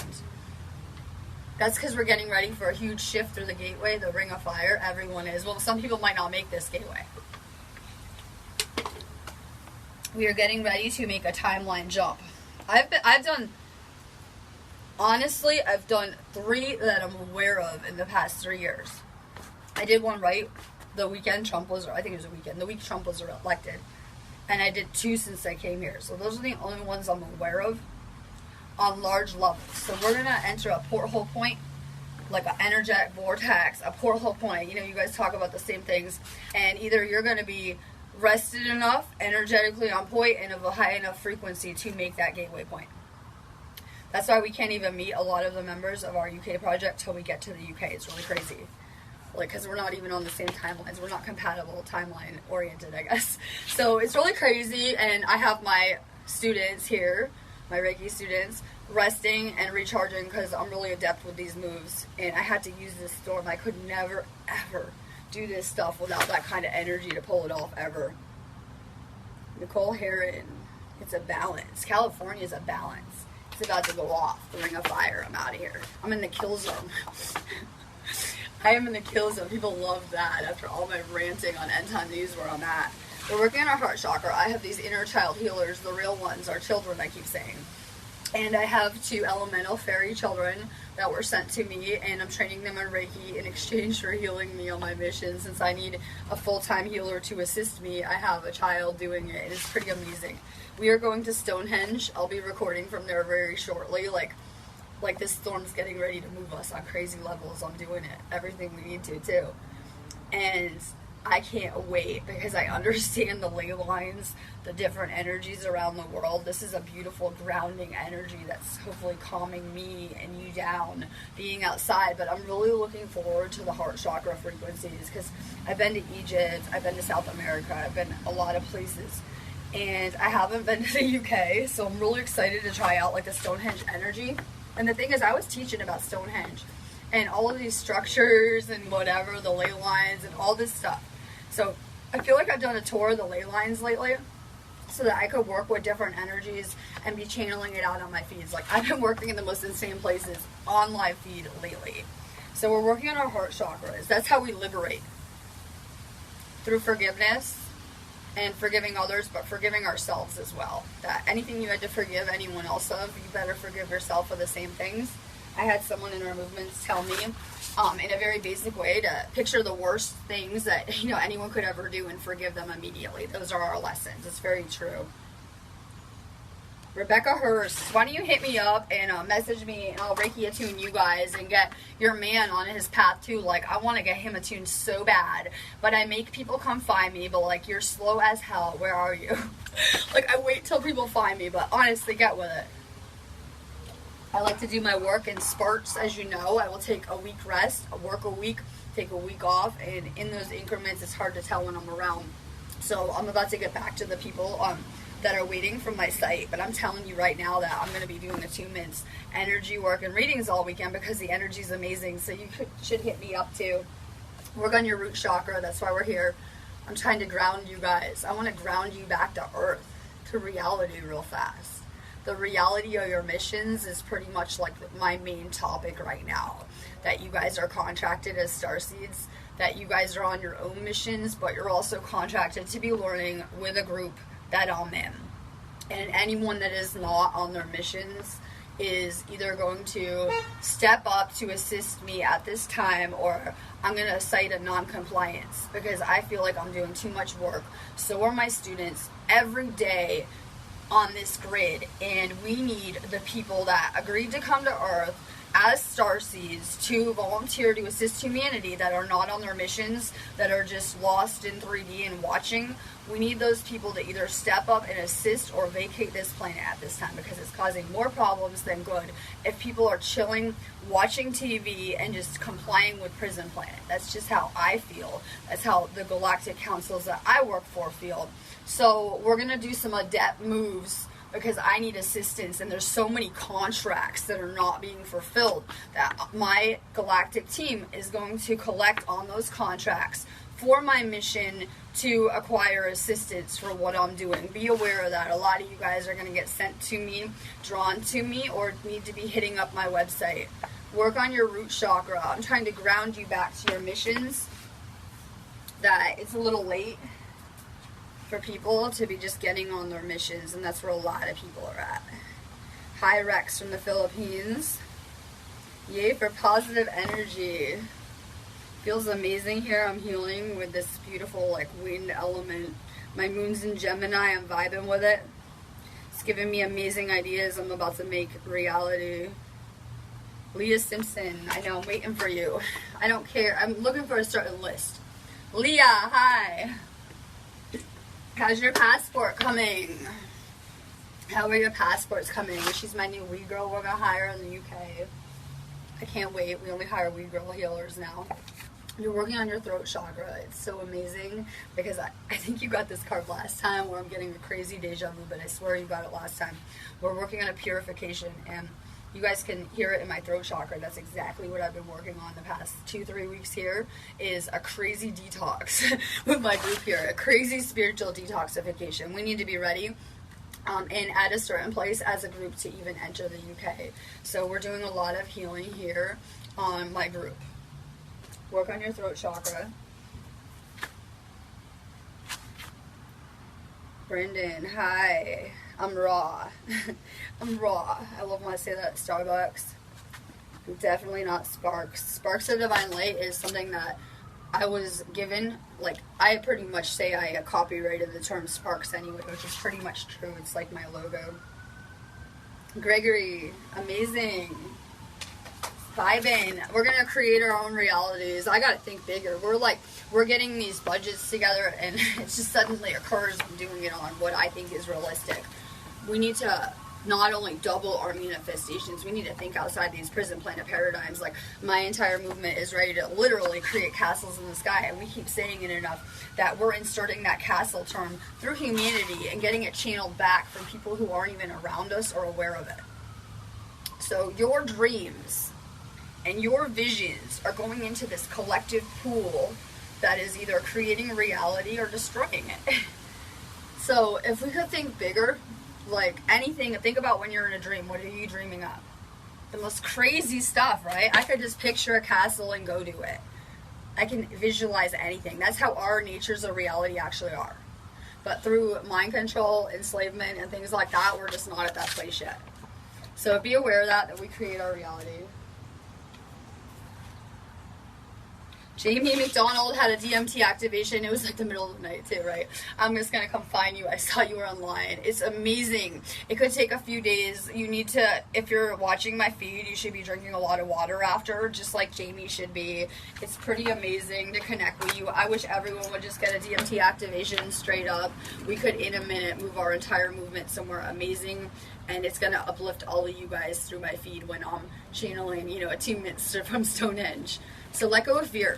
That's because we're getting ready for a huge shift through the gateway, the Ring of Fire. Everyone is. Well, some people might not make this gateway. We are getting ready to make a timeline jump. I've done 3 that I'm aware of in the past 3 years. I did one right the weekend Trump was, I think it was a weekend, the week Trump was elected. And I did 2 since I came here. So those are the only ones I'm aware of on large levels. So we're going to enter a porthole point, like an energetic vortex, a porthole point. You guys talk about the same things. And either you're going to be rested enough, energetically on point, and of a high enough frequency to make that gateway point. That's why we can't even meet a lot of the members of our UK project till we get to the UK. It's really crazy. Because we're not even on the same timelines. We're not compatible, timeline oriented, I guess. So it's really crazy, and I have my students here, my Reiki students, resting and recharging because I'm really adept with these moves, and I had to use this storm. I could never, ever do this stuff without that kind of energy to pull it off, ever. Nicole Heron, it's a balance. California's a balance. It's about to go off. The Ring of Fire. I'm out of here. I'm in the kill zone. I am in the kill zone. People love that after all my ranting on End Time News where I'm at. We're working on our heart chakra. I have these inner child healers, the real ones, our children, I keep saying. And I have 2 elemental fairy children that were sent to me, and I'm training them on Reiki in exchange for healing me on my mission. Since I need a full-time healer to assist me, I have a child doing it, and it's pretty amazing. We are going to Stonehenge. I'll be recording from there very shortly. Like this storm's getting ready to move us on crazy levels. I'm doing it, everything we need to too. And I can't wait because I understand the ley lines, the different energies around the world. This is a beautiful grounding energy that's hopefully calming me and you down being outside. But I'm really looking forward to the heart chakra frequencies because I've been to Egypt, I've been to South America, I've been a lot of places. And I haven't been to the UK, so I'm really excited to try out like the Stonehenge energy. And the thing is, I was teaching about Stonehenge and all of these structures and whatever, the ley lines and all this stuff. So I feel like I've done a tour of the ley lines lately so that I could work with different energies and be channeling it out on my feeds. Like, I've been working in the most insane places on live feed lately. So we're working on our heart chakras. That's how we liberate. Through forgiveness and forgiving others, but forgiving ourselves as well. That anything you had to forgive anyone else of, you better forgive yourself for the same things. I had someone in our movements tell me in a very basic way to picture the worst things that anyone could ever do and forgive them immediately. Those are our lessons. It's very true. Rebecca Hurst, why don't you hit me up and message me, and I'll Reiki attune you guys and get your man on his path too. Like, I want to get him attuned so bad, but I make people come find me, but like, you're slow as hell. Where are you? Like, I wait till people find me, but honestly, get with it. I like to do my work in spurts, as you know. I will take a week rest, work a week, take a week off, and in those increments, it's hard to tell when I'm around. So I'm about to get back to the people that are waiting from my site, but I'm telling you right now that I'm going to be doing attunements, energy work, and readings all weekend because the energy is amazing. So you should hit me up too. Work on your root chakra. That's why we're here. I'm trying to ground you guys. I want to ground you back to earth, to reality real fast. The reality of your missions is pretty much like my main topic right now. That you guys are contracted as Starseeds, that you guys are on your own missions, but you're also contracted to be learning with a group that I'm in. And anyone that is not on their missions is either going to step up to assist me at this time, or I'm going to cite a non-compliance because I feel like I'm doing too much work. So are my students every day on this grid, and we need the people that agreed to come to Earth as Starseeds to volunteer to assist humanity that are not on their missions, that are just lost in 3D and watching. We need those people to either step up and assist or vacate this planet at this time because it's causing more problems than good if people are chilling, watching TV, and just complying with Prison Planet. That's just how I feel. That's how the Galactic councils that I work for feel. So we're going to do some adept moves because I need assistance, and there's so many contracts that are not being fulfilled that my Galactic team is going to collect on those contracts for my mission to acquire assistance for what I'm doing. Be aware of that. A lot of you guys are going to get sent to me, drawn to me, or need to be hitting up my website. Work on your root chakra. I'm trying to ground you back to your missions. That it's a little late for people to be just getting on their missions, and that's where a lot of people are at. Hi Rex from the Philippines. Yay for positive energy. Feels amazing here. I'm healing with this beautiful like wind element. My moon's in Gemini. I'm vibing with it. It's giving me amazing ideas I'm about to make reality. Leah Simpson. I know, I'm waiting for you. I don't care. I'm looking for a certain list. Leah, hi. How's your passport coming? How are your passports coming? She's my new weed girl we're gonna hire in the UK. I can't wait. We only hire weed girl healers now. You're working on your throat chakra. It's so amazing because I think you got this card last time where I'm getting a crazy deja vu, but I swear you got it last time. We're working on a purification, and you guys can hear it in my throat chakra. That's exactly what I've been working on the past 2-3 weeks here, is a crazy detox with my group here. A crazy spiritual detoxification. We need to be ready and at a certain place as a group to even enter the UK. So we're doing a lot of healing here on my group. Work on your throat chakra. Brendan, hi. I'm raw. I'm raw. I love when I say that at Starbucks. Definitely not sparks. Sparks of divine light is something that I was given. Like, I pretty much say I copyrighted the term sparks anyway, which is pretty much true. It's like my logo. Gregory, amazing. Vibing. We're gonna create our own realities. I gotta think bigger. We're getting these budgets together, and it just suddenly occurs I'm doing it on what I think is realistic. We need to not only double our manifestations, we need to think outside these prison planet paradigms. Like, my entire movement is ready to literally create castles in the sky, and we keep saying it enough that we're inserting that castle term through humanity and getting it channeled back from people who aren't even around us or aware of it. So your dreams and your visions are going into this collective pool that is either creating reality or destroying it. So if we could think bigger, like anything, think about when you're in a dream. What are you dreaming of? The most crazy stuff, right? I could just picture a castle and go do it. I can visualize anything. That's how our natures of reality actually are. But through mind control, enslavement, and things like that, we're just not at that place yet. So be aware of that we create our reality. Jamie McDonald had a DMT activation. It was like the middle of the night too, right? I'm just going to come find you. I saw you were online. It's amazing. It could take a few days. You need to, if you're watching my feed, you should be drinking a lot of water after, just like Jamie should be. It's pretty amazing to connect with you. I wish everyone would just get a DMT activation straight up. We could, in a minute, move our entire movement somewhere amazing. And it's going to uplift all of you guys through my feed when I'm channeling, a 2 minutes from Stonehenge. So let go of fear.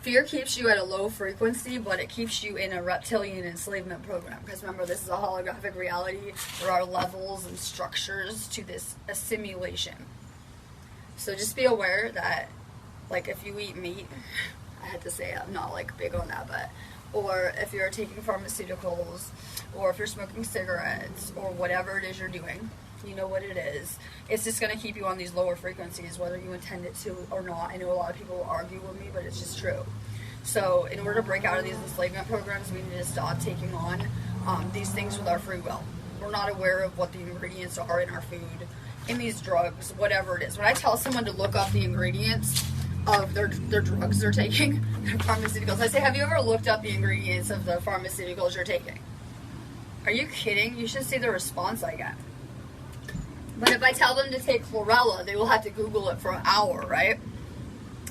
Fear keeps you at a low frequency, but it keeps you in a reptilian enslavement program. Because remember, this is a holographic reality. There are levels and structures to this assimilation. So just be aware that, like, if you eat meat, I had to say I'm not, like, big on that, but, or if you're taking pharmaceuticals, or if you're smoking cigarettes, or whatever it is you're doing, you know what it is. It's just going to keep you on these lower frequencies, whether you intend it to or not. I know a lot of people will argue with me, but it's just true. So in order to break out of these enslavement programs, we need to stop taking on these things with our free will. We're not aware of what the ingredients are in our food, in these drugs, whatever it is. When I tell someone to look up the ingredients of their drugs they're taking, their pharmaceuticals, I say, have you ever looked up the ingredients of the pharmaceuticals you're taking? Are you kidding? You should see the response I get. But if I tell them to take chlorella, they will have to Google it for an hour, right?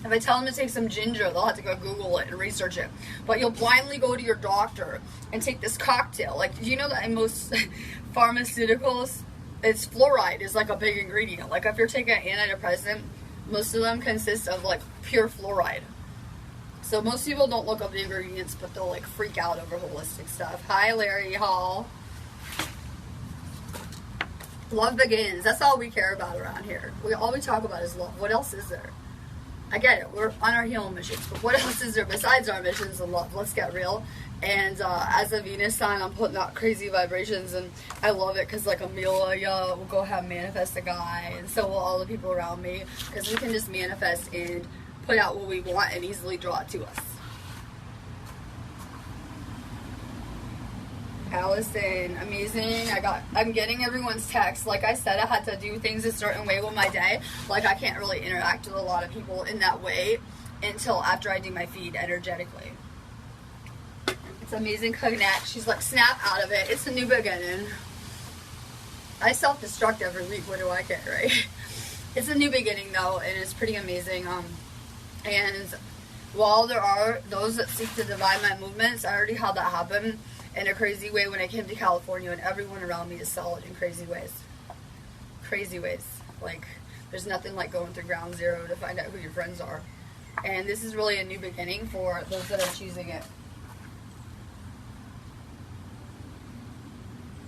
If I tell them to take some ginger, they'll have to go Google it and research it. But you'll blindly go to your doctor and take this cocktail. Like, do you know that in most pharmaceuticals, it's fluoride is like a big ingredient. Like, if you're taking an antidepressant, most of them consist of, like, pure fluoride. So most people don't look up the ingredients, but they'll, like, freak out over holistic stuff. Hi, Larry Hall. Love begins. That's all we care about around here. All we talk about is love. What else is there? I get it. We're on our healing missions. But what else is there besides our missions of love? Let's get real. And as a Venus sign, I'm putting out crazy vibrations. And I love it because, like, Amelia will go have manifest a guy. And so will all the people around me. Because we can just manifest and put out what we want and easily draw it to us. Allison, amazing. I'm getting everyone's text. Like I said, I had to do things a certain way with my day. Like, I can't really interact with a lot of people in that way until after I do my feed energetically. It's amazing. Connect. She's like, snap out of it. It's a new beginning. I self-destruct every week. What do I care, right? It's a new beginning, though, and it's pretty amazing. And while there are those that seek to divide my movements, I already had that happen in a crazy way when I came to California, and everyone around me is solid in crazy ways. Crazy ways. Like, there's nothing like going through ground zero to find out who your friends are. And this is really a new beginning for those that are choosing it.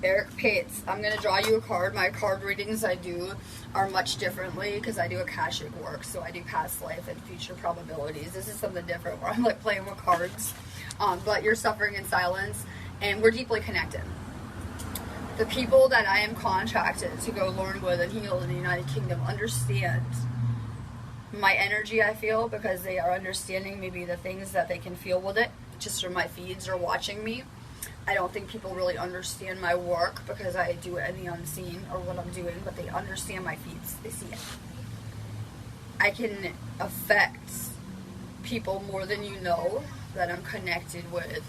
Eric Pates, I'm going to draw you a card. My card readings I do are much differently because I do Akashic work, so I do past life and future probabilities. This is something different where I'm like playing with cards. But you're suffering in silence, and we're deeply connected. The people that I am contracted to go learn with and heal in the United Kingdom understand my energy, I feel, because they are understanding maybe the things that they can feel with it just from my feeds or watching me. I don't think people really understand my work because I do it in the unseen or what I'm doing, but they understand my feeds. They see it. I can affect people more than you know that I'm connected with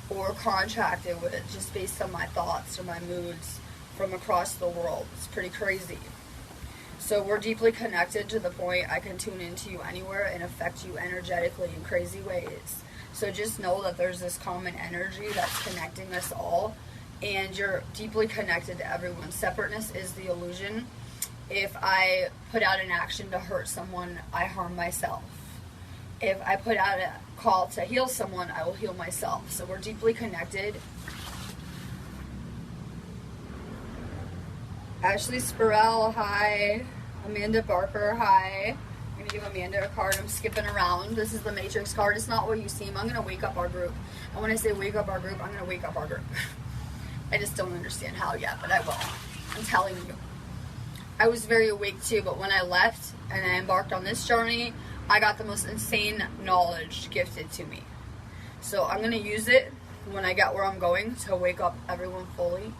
or contracted with just based on my thoughts or my moods from across the world. It's pretty crazy. So we're deeply connected to the point I can tune into you anywhere and affect you energetically in crazy ways. So just know that there's this common energy that's connecting us all, and you're deeply connected to everyone. Separateness is the illusion. If I put out an action to hurt someone, I harm myself. If I put out a call to heal someone, I will heal myself. So we're deeply connected. Ashley Spurrell, hi. Amanda Barker, hi. I'm going to give Amanda a card. I'm skipping around. This is the Matrix card. It's not what you seem. I'm going to wake up our group. And when I say wake up our group, I'm going to wake up our group. I just don't understand how yet, but I will. I'm telling you. I was very awake too, but when I left and I embarked on this journey, I got the most insane knowledge gifted to me. So I'm going to use it when I get where I'm going to wake up everyone fully.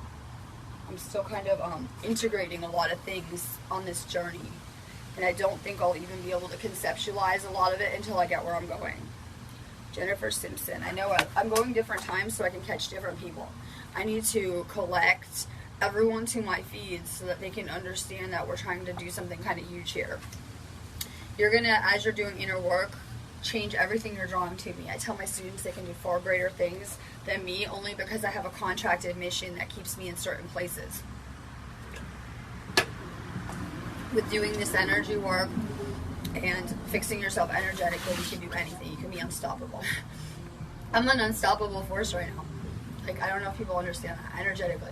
I'm still kind of integrating a lot of things on this journey. And I don't think I'll even be able to conceptualize a lot of it until I get where I'm going. Jennifer Simpson. I know I'm going different times so I can catch different people. I need to collect everyone to my feeds so that they can understand that we're trying to do something kind of huge here. You're going to, as you're doing inner work, change everything you're drawing to me. I tell my students they can do far greater things than me only because I have a contracted mission that keeps me in certain places. With doing this energy work and fixing yourself energetically, you can do anything. You can be unstoppable. I'm an unstoppable force right now. Like, I don't know if people understand that. Energetically.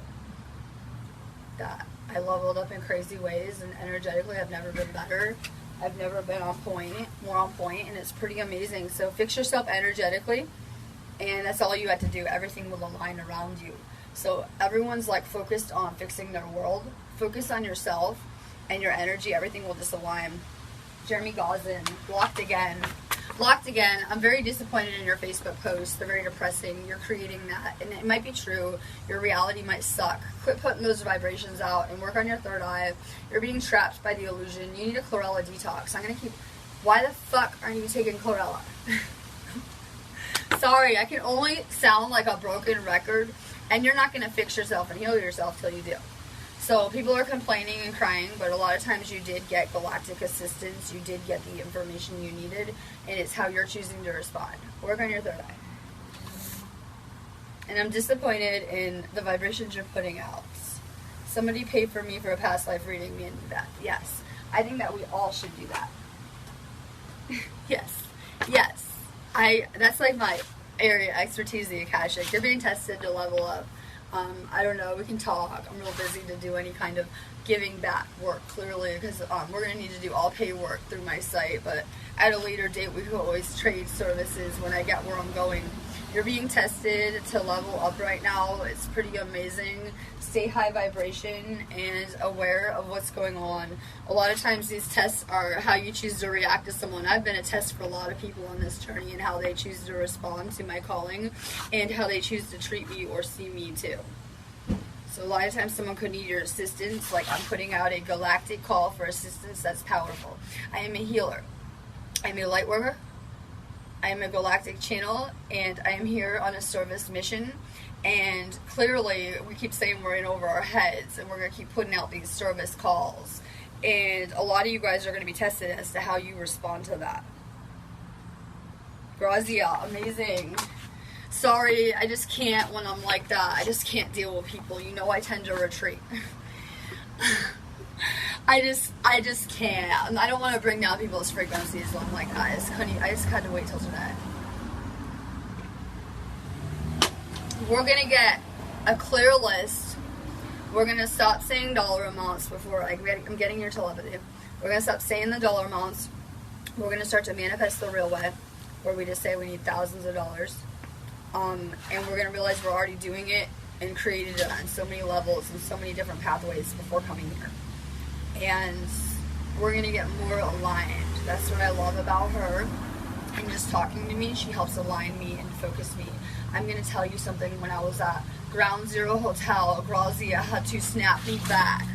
That I leveled up in crazy ways, and energetically I've never been better. I've never been more on point, and it's pretty amazing. So fix yourself energetically, and that's all you have to do. Everything will align around you. So everyone's like focused on fixing their world. Focus on yourself and your energy. Everything will just align. Jeremy Gauzen, blocked again. Blocked again. I'm very disappointed in your Facebook posts. They're very depressing. You're creating that, and it might be true. Your reality might suck. Quit putting those vibrations out and work on your third eye. You're being trapped by the illusion. You need a chlorella detox. I'm gonna keep. Why the fuck aren't you taking chlorella? Sorry, I can only sound like a broken record, and you're not gonna fix yourself and heal yourself till you do. So people are complaining and crying, but a lot of times you did get galactic assistance. You did get the information you needed, and it's how you're choosing to respond. Work on your third eye. And I'm disappointed in the vibrations you're putting out. Somebody paid for me for a past life reading, me and Beth. Yes. I think that we all should do that. Yes. Yes. That's like my area expertise, the Akashic. You're being tested to level up. I don't know, we can talk. I'm real busy to do any kind of giving back work, clearly, because we're going to need to do all pay work through my site, but at a later date we can always trade services when I get where I'm going. You're being tested to level up right now. It's pretty amazing. Stay high vibration and aware of what's going on. A lot of times these tests are how you choose to react to someone. I've been a test for a lot of people on this journey and how they choose to respond to my calling and how they choose to treat me or see me too. So a lot of times someone could need your assistance, like I'm putting out a galactic call for assistance that's powerful. I am a healer. I'm a light worker. I am a galactic channel, and I am here on a service mission. And clearly, we keep saying we're in over our heads, and we're going to keep putting out these service calls. And a lot of you guys are going to be tested as to how you respond to that. Grazia, amazing. Sorry, I just can't when I'm like that. I just can't deal with people. You know I tend to retreat. I just can't. I don't want to bring down people's frequencies, so I'm like, I just had to wait till today. We're going to get a clear list. We're going to stop saying dollar amounts before, I'm getting your telepathy. We're going to stop saying the dollar amounts. We're going to start to manifest the real way, where we just say we need thousands of dollars. And we're going to realize we're already doing it and created it on so many levels and so many different pathways before coming here. And we're going to get more aligned. That's what I love about her. And just talking to me, she helps align me and focus me. I'm going to tell you something. When I was at Ground Zero Hotel, Grazia had to snap me back.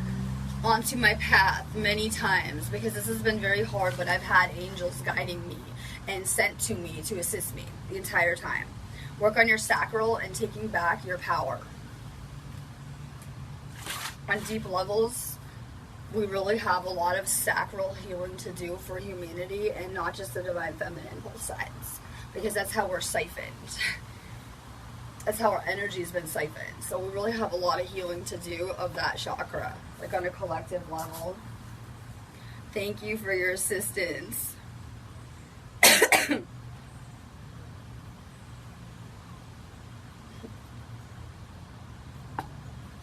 onto my path many times, because this has been very hard, but I've had angels guiding me and sent to me to assist me the entire time. Work on your sacral and taking back your power. On deep levels, we really have a lot of sacral healing to do for humanity, and not just the divine feminine, both sides, because that's how we're siphoned. That's how our energy has been siphoned. So we really have a lot of healing to do of that chakra, like on a collective level. Thank you for your assistance.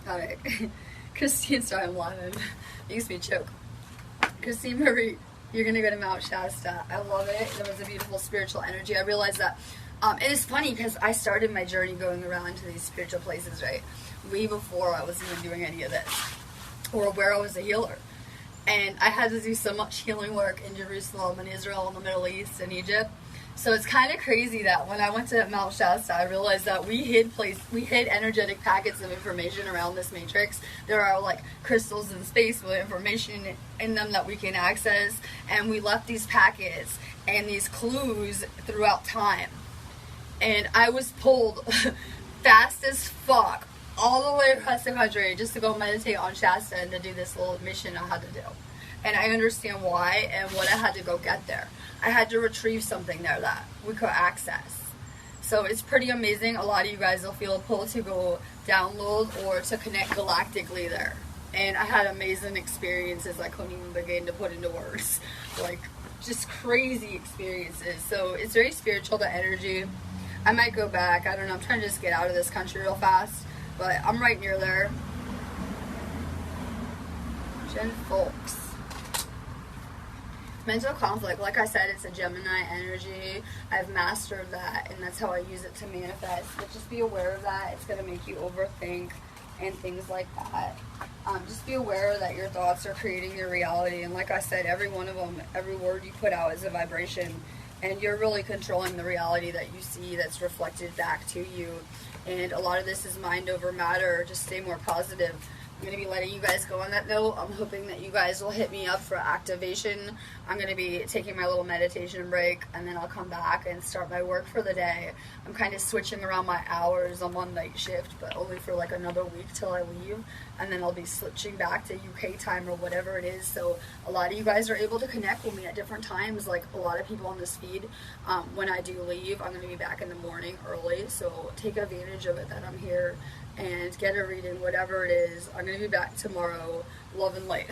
Alright. Christine, sorry, I'm laughing. Makes me choke. Christine Marie, you're gonna go to Mount Shasta. I love it. That was a beautiful spiritual energy. I realized that. It is funny because I started my journey going around to these spiritual places, right? Way before I was even doing any of this, or where I was a healer. And I had to do so much healing work in Jerusalem and Israel and the Middle East and Egypt. So it's kind of crazy that when I went to Mount Shasta, I realized that we hid energetic packets of information around this matrix. There are like crystals in space with information in them that we can access, and we left these packets and these clues throughout time. And I was pulled fast as fuck all the way across the country just to go meditate on Shasta and to do this little mission I had to do. And I understand why and what I had to go get there. I had to retrieve something there that we could access. So it's pretty amazing. A lot of you guys will feel a pull to go download or to connect galactically there. And I had amazing experiences I couldn't even begin to put into words. Like, just crazy experiences. So it's very spiritual, the energy. I might go back. I don't know. I'm trying to just get out of this country real fast. But I'm right near there. Jen Folks. Mental conflict. Like I said, it's a Gemini energy. I've mastered that, and that's how I use it to manifest. But just be aware of that. It's going to make you overthink and things like that. Just be aware that your thoughts are creating your reality. And like I said, every one of them, every word you put out is a vibration. And you're really controlling the reality that you see that's reflected back to you. And a lot of this is mind over matter. Just stay more positive. I'm going to be letting you guys go on that note. I'm hoping that you guys will hit me up for activation. I'm going to be taking my little meditation break, and then I'll come back and start my work for the day. I'm kind of switching around my hours. I'm on night shift, but only for like another week till I leave. And then I'll be switching back to UK time or whatever it is. So a lot of you guys are able to connect with me at different times. Like a lot of people on this feed, when I do leave, I'm going to be back in the morning early. So take advantage of it that I'm here and get a reading, whatever it is. I'm going to be back tomorrow. Love and light.